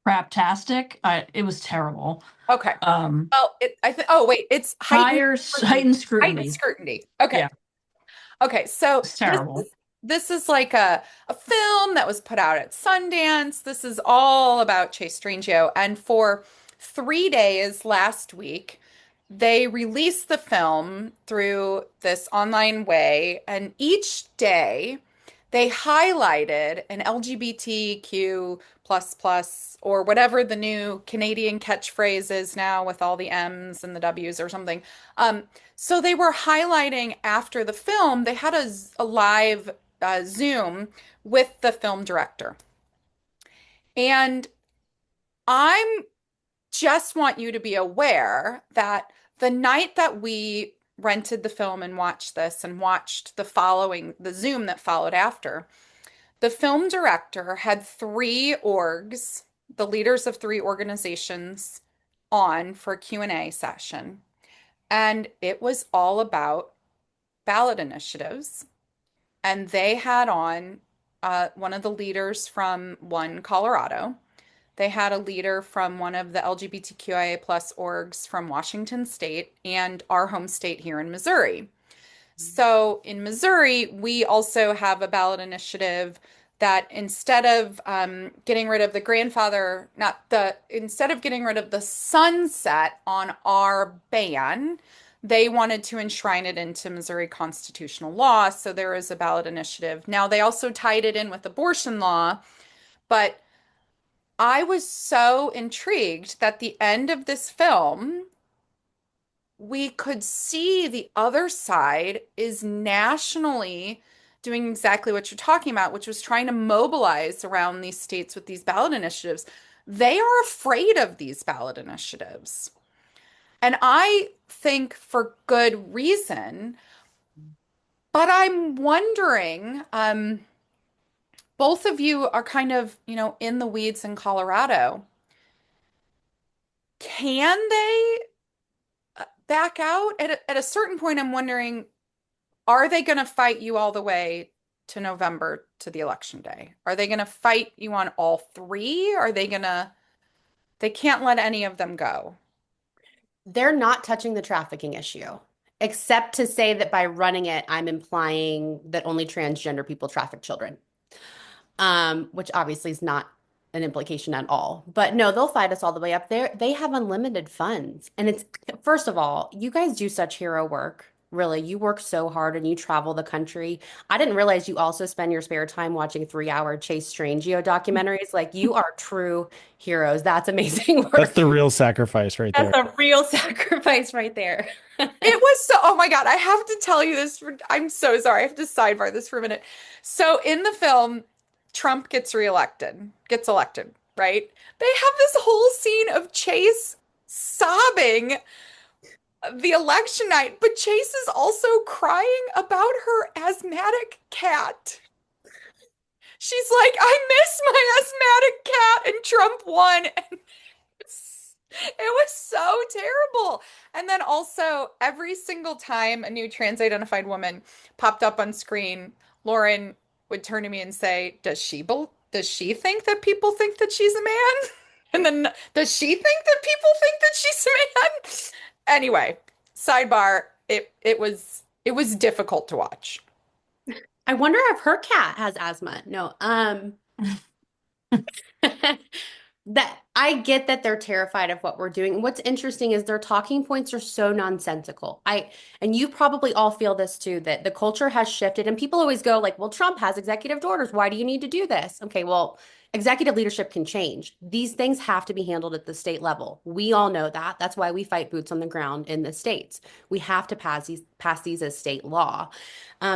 Craptastic. It was terrible. Okay. Well, it's heightened scrutiny. Heightened scrutiny. Okay. Yeah. Okay, so It's terrible. This is like a film that was put out at Sundance. This is all about Chase Strangio. And for 3 days last week, they released the film through this online way. And each day they highlighted an LGBTQ plus plus or whatever the new Canadian catchphrase is now with all the M's and the W's or something. So they were highlighting after the film, they had a live Zoom with the film director. And I'm just want you to be aware that the night that we rented the film and watched this and watched the Zoom that followed after, the film director had 3 orgs, the leaders of 3 organizations on for a Q&A session. And it was all about ballot initiatives. And they had on one of the leaders from One Colorado. They had a leader from one of the LGBTQIA plus orgs from Washington State and our home state here in Missouri. So in Missouri, we also have a ballot initiative that instead of getting rid of instead of getting rid of the sunset on our ban, they wanted to enshrine it into Missouri constitutional law. So there is a ballot initiative. Now, they also tied it in with abortion law, but I was so intrigued that the end of this film, we could see the other side is nationally doing exactly what you're talking about, which was trying to mobilize around these states with these ballot initiatives. They are afraid of these ballot initiatives. And I think for good reason. But I'm wondering, both of you are kind of, in the weeds in Colorado. Can they back out? At a certain point, I'm wondering, are they going to fight you all the way to November to the election day? Are they going to fight you on all three? They can't let any of them go. They're not touching the trafficking issue, except to say that by running it, I'm implying that only transgender people traffic children, which obviously is not an implication at all. But no, they'll fight us all the way up there. They have unlimited funds. And it's, first of all, you guys do such hero work. Really, you work so hard and you travel the country. I didn't realize you also spend your spare time watching 3-hour Chase Strangio documentaries. Like, you are true heroes. That's amazing work. That's the real sacrifice right there. That's a real sacrifice right there. It was so, oh my God, I have to tell you this. I'm so sorry. I have to sidebar this for a minute. So in the film, Trump gets elected, right? They have this whole scene of Chase sobbing the election night, but Chase is also crying about her asthmatic cat. She's like, I miss my asthmatic cat, and Trump won. And it was so terrible. And then also, every single time a new trans-identified woman popped up on screen, Lauren would turn to me and say, does she think that people think that she's a man? And then, does she think that people think that she's a man? Anyway, sidebar, it was difficult to watch. I wonder if her cat has asthma. No, that I get that they're terrified of what we're doing. What's interesting is their talking points are so nonsensical. And you probably all feel this too, that the culture has shifted and people always go like, well, Trump has executive orders. Why do you need to do this? Okay, well, executive leadership can change. These things have to be handled at the state level. We all know that. That's why we fight boots on the ground in the states. We have to pass these as state law.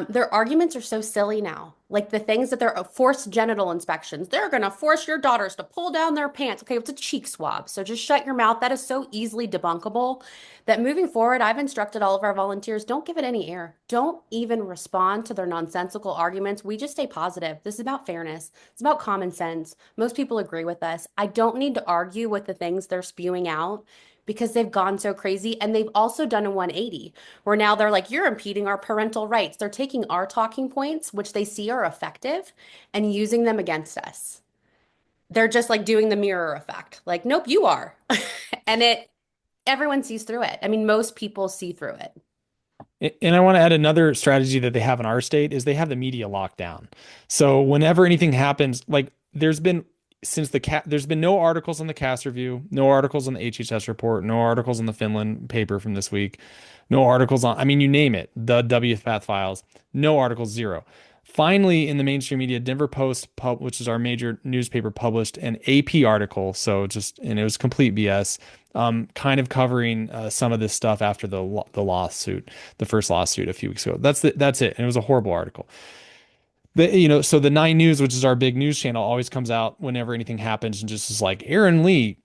Their arguments are so silly now. Like the things that they're forced genital inspections. They're going to force your daughters to pull down their pants. Okay, it's a cheek swab. So just shut your mouth. That is so easily debunkable that moving forward, I've instructed all of our volunteers, don't give it any air. Don't even respond to their nonsensical arguments. We just stay positive. This is about fairness. It's about common sense. Most people agree with us. I don't need to argue with the things they're spewing out because they've gone so crazy. And they've also done a 180 where now they're like, you're impeding our parental rights. They're taking our talking points, which they see are effective, and using them against us. They're just like doing the mirror effect. Like, nope, you are. And everyone sees through it. I mean, most people see through it. And I want to add another strategy that they have in our state is they have the media locked down. So whenever anything happens, like there's been no articles on the Cass review, no articles on the HHS report, no articles on the Finland paper from this week, no articles on, I mean, you name it, the WFAT files, no articles, zero. Finally, in the mainstream media, Denver Post, which is our major newspaper, published an AP article. And it was complete BS, kind of covering some of this stuff after the lawsuit, the first lawsuit a few weeks ago. That's it. And it was a horrible article. So the 9 News, which is our big news channel, always comes out whenever anything happens and just is like, Erin Lee,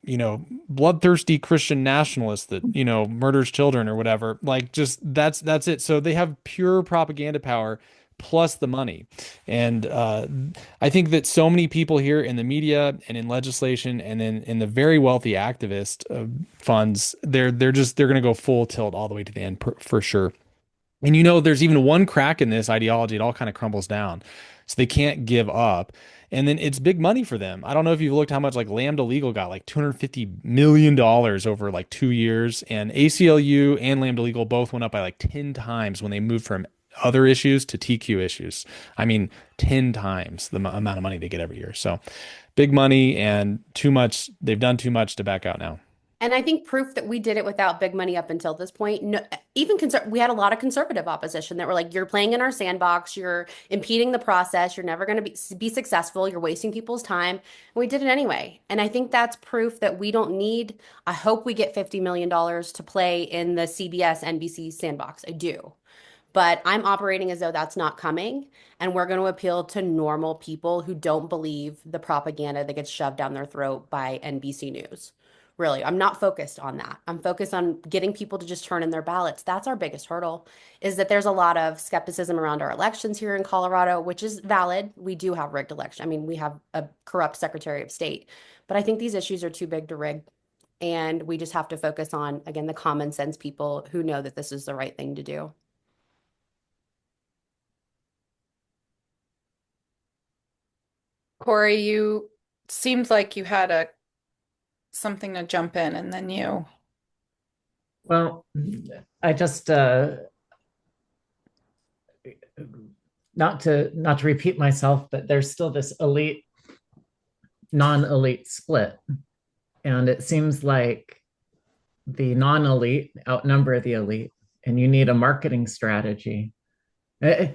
bloodthirsty Christian nationalist that, murders children or whatever. Like, just that's it. So they have pure propaganda power plus the money. And I think that so many people here in the media and in legislation and in the very wealthy activist funds, they're going to go full tilt all the way to the end for sure. And there's even one crack in this ideology, it all kind of crumbles down. So they can't give up. And then it's big money for them. I don't know if you've looked how much like Lambda Legal got, like $250 million over like 2 years. And ACLU and Lambda Legal both went up by like 10 times when they moved from other issues to TQ issues. I mean, 10 times the amount of money they get every year. So big money and too much. They've done too much to back out now. And I think proof that we did it without big money up until this point, no, even we had a lot of conservative opposition that were like, you're playing in our sandbox, you're impeding the process, you're never going to be successful, you're wasting people's time. And we did it anyway. And I think that's proof that we don't need, I hope we get $50 million to play in the CBS, NBC sandbox. I do. But I'm operating as though that's not coming. And we're going to appeal to normal people who don't believe the propaganda that gets shoved down their throat by NBC News. Really, I'm not focused on that. I'm focused on getting people to just turn in their ballots. That's our biggest hurdle, is that there's a lot of skepticism around our elections here in Colorado, which is valid. We do have rigged election. I mean, we have a corrupt Secretary of State. But I think these issues are too big to rig. And we just have to focus on, again, the common sense people who know that this is the right thing to do. Corey, you seemed like you had something to jump in, and then you. Well, I just not to repeat myself, but there's still this elite non-elite split, and it seems like the non-elite outnumber the elite, and you need a marketing strategy. I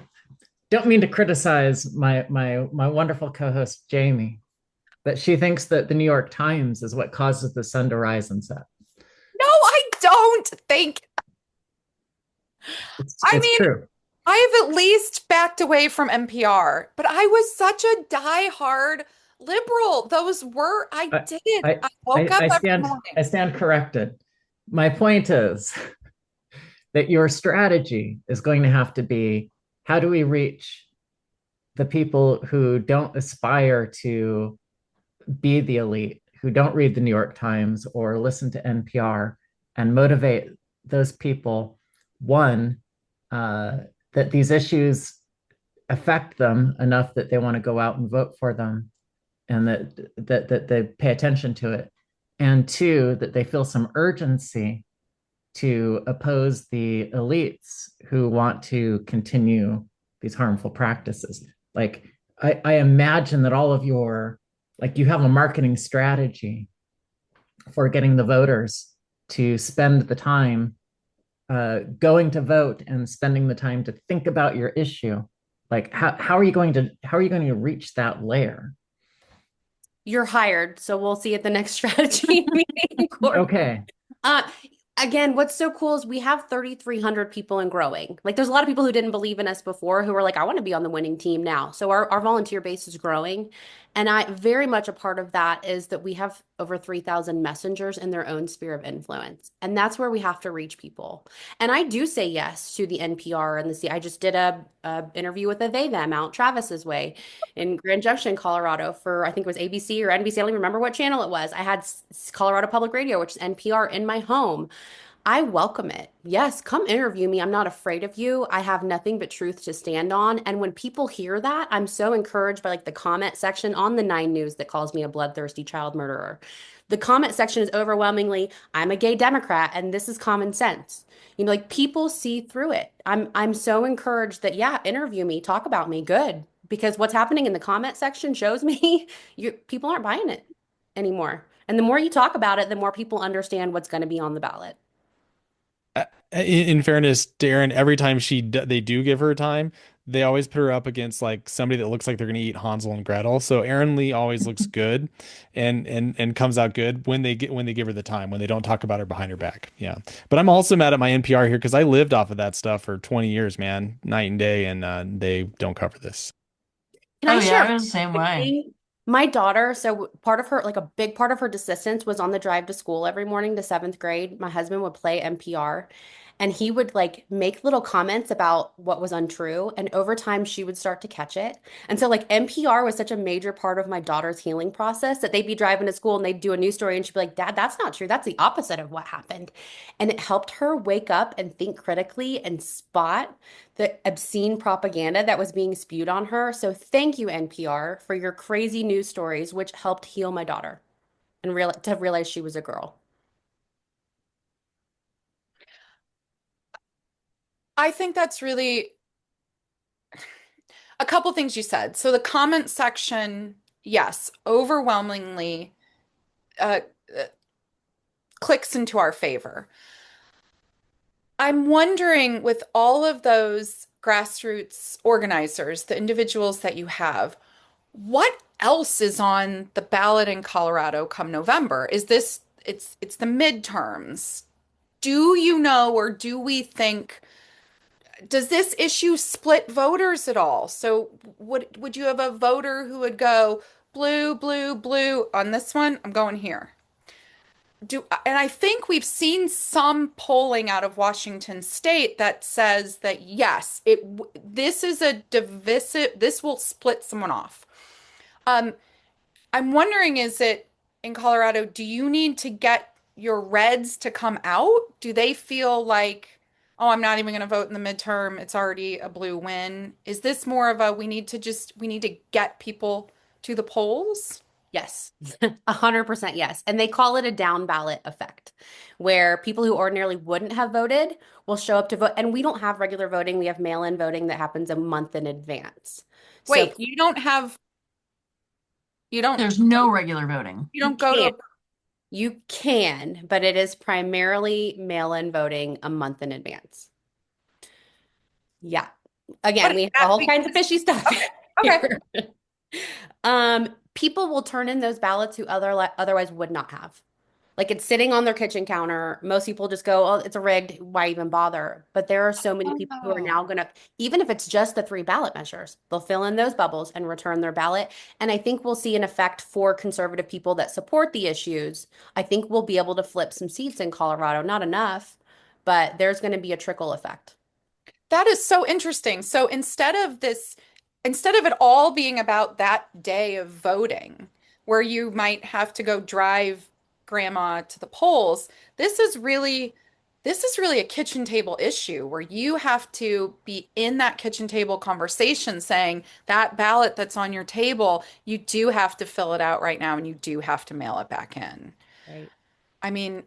don't mean to criticize my wonderful co-host Jamie, but she thinks that the New York Times is what causes the sun to rise and set. No, I don't think. I It's mean, true. I have at least backed away from NPR, but I was such a diehard liberal. I did. I, I woke up every morning. I stand corrected. My point is that your strategy is going to have to be, how do we reach the people who don't aspire to be the elite, who don't read the New York Times or listen to NPR, and motivate those people, one, that these issues affect them enough that they want to go out and vote for them, and that they pay attention to it, and two, that they feel some urgency to oppose the elites who want to continue these harmful practices. Like, I imagine that all of your, like, you have a marketing strategy for getting the voters to spend the time going to vote and spending the time to think about your issue. Like, how are you going to reach that layer? You're hired, so we'll see at the next strategy meeting. Okay. Uh, Again, what's so cool is we have 3,300 people and growing. Like, there's a lot of people who didn't believe in us before who are like, I want to be on the winning team now. So our volunteer base is growing. And I very much a part of that is that we have over 3,000 messengers in their own sphere of influence. And that's where we have to reach people. And I do say yes to the NPR and the C. I just did a interview with a they them out Travis's way in Grand Junction, Colorado for, I think it was ABC or NBC. I don't even remember what channel it was. I had Colorado Public Radio, which is NPR, in my home. I welcome it. Yes, come interview me. I'm not afraid of you. I have nothing but truth to stand on. And when people hear that, I'm so encouraged by like the comment section on the 9 News that calls me a bloodthirsty child murderer. The comment section is overwhelmingly, I'm a gay Democrat and this is common sense. You know, like people see through it. I'm so encouraged that yeah, interview me, talk about me, good. Because what's happening in the comment section shows me people aren't buying it anymore. And the more you talk about it, the more people understand what's going to be on the ballot. In fairness, Darren, every time they do give her time, they always put her up against like somebody that looks like they're going to eat Hansel and Gretel. So Erin Lee always looks good, and comes out good when they give her the time, when they don't talk about her behind her back. Yeah, but I'm also mad at my NPR here because I lived off of that stuff for 20 years, man, night and day, and they don't cover this. Can I Oh yeah, share I was the same quick way. thing? My daughter, so part of her, like a big part of her desistance was on the drive to school every morning to 7th grade. My husband would play NPR and he would like make little comments about what was untrue. And over time, she would start to catch it. And so, like, NPR was such a major part of my daughter's healing process that they'd be driving to school and they'd do a news story and she'd be like, Dad, that's not true. That's the opposite of what happened. And it helped her wake up and think critically and spot the obscene propaganda that was being spewed on her. So thank you, NPR, for your crazy news stories, which helped heal my daughter and to realize she was a girl. I think that's really a couple things you said. So the comment section, yes, overwhelmingly, uh, clicks into our favor. I'm wondering, with all of those grassroots organizers, the individuals that you have, what else is on the ballot in Colorado come November? Is this it's the midterms? Do you know, or do we think, does this issue split voters at all? So would you have a voter who would go blue, blue, blue on this one? I'm going here. And I think we've seen some polling out of Washington State that says that yes, this is a divisive, this will split someone off. I'm wondering, is it in Colorado, do you need to get your reds to come out? Do they feel like, oh, I'm not even going to vote in the midterm, it's already a blue win? Is this more of a we need to get people to the polls? Yes, 100% yes. And they call it a down ballot effect, where people who ordinarily wouldn't have voted will show up to vote. And we don't have regular voting. We have mail-in voting that happens a month in advance. Wait, So you don't There's no regular voting. you don't go to you can, but it is primarily mail-in voting a month in advance. Yeah. Again, What we is have that? all kinds of fishy stuff. Okay. People will turn in those ballots who otherwise would not have. Like, it's sitting on their kitchen counter. Most people just go, oh, it's a rigged. Why even bother? But there are so many people who are now going to, even if it's just the 3 ballot measures, they'll fill in those bubbles and return their ballot. And I think we'll see an effect for conservative people that support the issues. I think we'll be able to flip some seats in Colorado. Not enough, but there's going to be a trickle effect. That is so interesting. So instead of it all being about that day of voting, where you might have to go drive grandma to the polls, this is really a kitchen table issue where you have to be in that kitchen table conversation saying that ballot that's on your table, you do have to fill it out right now and you do have to mail it back in. Right. I mean,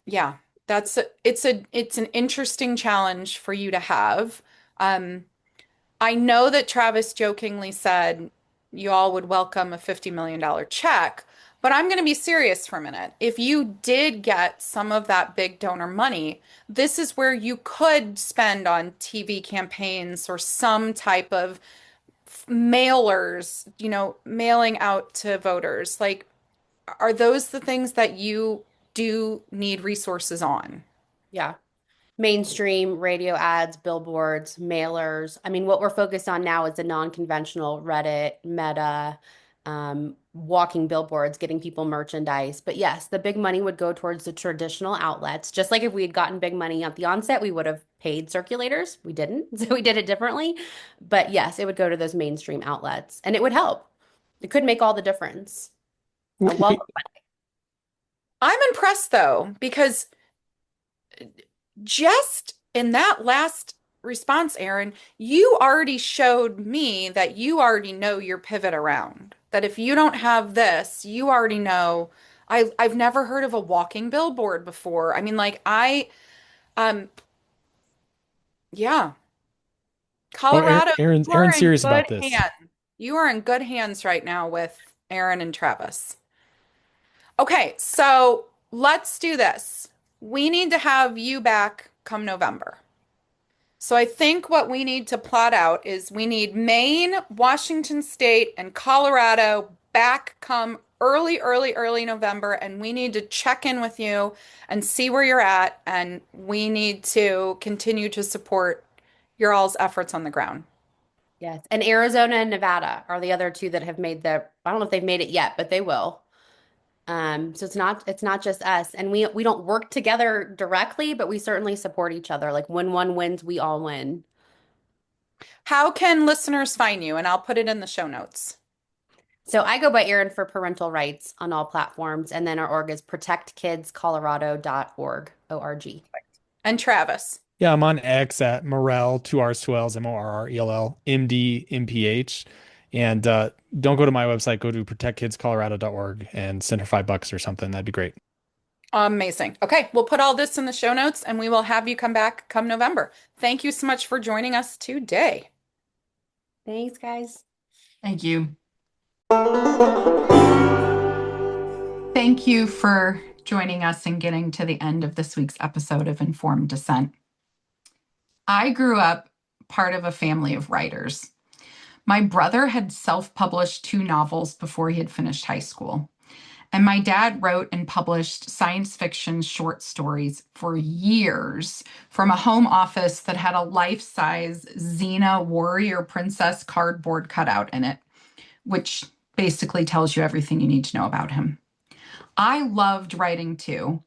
yeah, it's an interesting challenge for you to have. I know that Travis jokingly said you all would welcome a $50 million check, but I'm going to be serious for a minute. If you did get some of that big donor money, this is where you could spend on TV campaigns or some type of mailers, mailing out to voters. Like, are those the things that you do need resources on? Yeah. Mainstream radio ads, billboards, mailers. I mean, what we're focused on now is the non-conventional Reddit, Meta, walking billboards, getting people merchandise. But yes, the big money would go towards the traditional outlets. Just like if we had gotten big money at the onset, we would have paid circulators. We didn't, so we did it differently. But yes, it would go to those mainstream outlets, and it would help. It could make all the difference. Well, I'm impressed though, because just in that last response, Erin, you already showed me that you already know your pivot around. That if you don't have this, you already know. I've never heard of a walking billboard before. I mean, like yeah. Colorado, you are Erin's in serious good about this. hands. You are in good hands right now with Erin and Travis. Okay, so let's do this. We need to have you back come November. So I think what we need to plot out is we need Maine, Washington State, and Colorado back come early November, and we need to check in with you and see where you're at, and we need to continue to support your all's efforts on the ground. yes. And Arizona and Nevada are the other two that have made I don't know if they've made it yet, but they will. So it's not just us. And we don't work together directly, but we certainly support each other. Like, when one wins, we all win. How can listeners find you? And I'll put it in the show notes. So I go by Erin for parental rights on all platforms. And then our org is protectkidscolorado.org, O-R-G. And Travis. Yeah, I'm on X at Morrell, 2 R's, 2 L's, Morrell, MD, MPH. And don't go to my website, go to protectkidscolorado.org and send her $5 or something. That'd be great. Amazing. Okay, we'll put all this in the show notes and we will have you come back come November. Thank you so much for joining us today. Thanks, guys. Thank you. Thank you for joining us and getting to the end of this week's episode of Informed Dissent. I grew up part of a family of writers. My brother had self-published 2 novels before he had finished high school. And my dad wrote and published science fiction short stories for years from a home office that had a life-size Xena warrior princess cardboard cutout in it, which basically tells you everything you need to know about him. I loved writing too.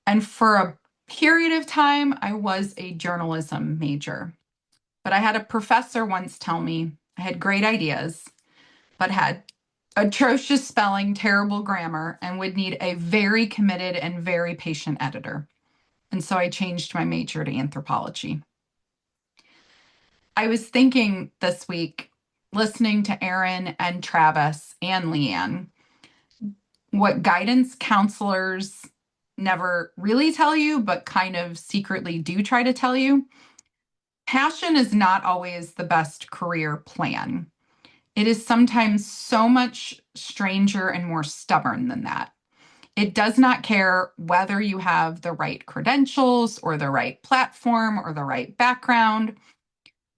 And for a period of time, I was a journalism major. But I had a professor once tell me I had great ideas, but had atrocious spelling, terrible grammar, and would need a very committed and very patient editor. And so I changed my major to anthropology. I was thinking this week, listening to Erin and Travis and Leanne, what guidance counselors never really tell you, but kind of secretly do try to tell you. Passion is not always the best career plan. It is sometimes so much stranger and more stubborn than that. It does not care whether you have the right credentials or the right platform or the right background.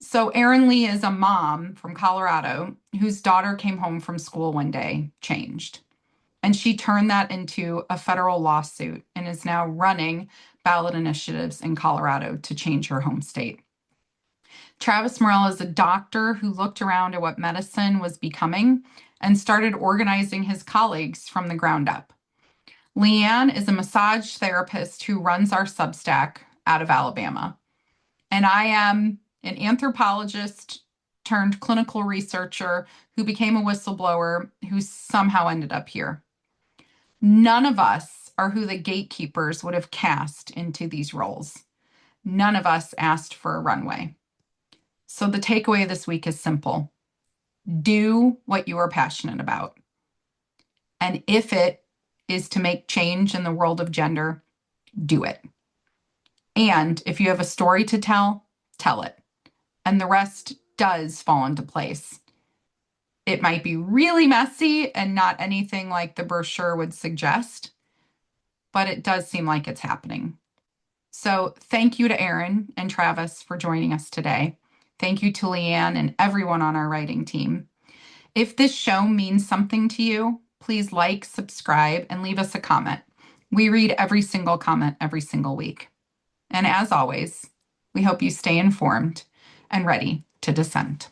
So Erin Lee is a mom from Colorado whose daughter came home from school one day, changed. And she turned that into a federal lawsuit and is now running ballot initiatives in Colorado to change her home state. Travis Morrell is a doctor who looked around at what medicine was becoming and started organizing his colleagues from the ground up. Leanne is a massage therapist who runs our Substack out of Alabama. And I am an anthropologist turned clinical researcher who became a whistleblower who somehow ended up here. None of us are who the gatekeepers would have cast into these roles. None of us asked for a runway. So the takeaway this week is simple. Do what you are passionate about. And if it is to make change in the world of gender, do it. And if you have a story to tell, tell it. And the rest does fall into place. It might be really messy and not anything like the brochure would suggest, but it does seem like it's happening. So thank you to Erin and Travis for joining us today. Thank you to Leanne and everyone on our writing team. If this show means something to you, please like, subscribe, and leave us a comment. We read every single comment every single week. And as always, we hope you stay informed and ready to dissent.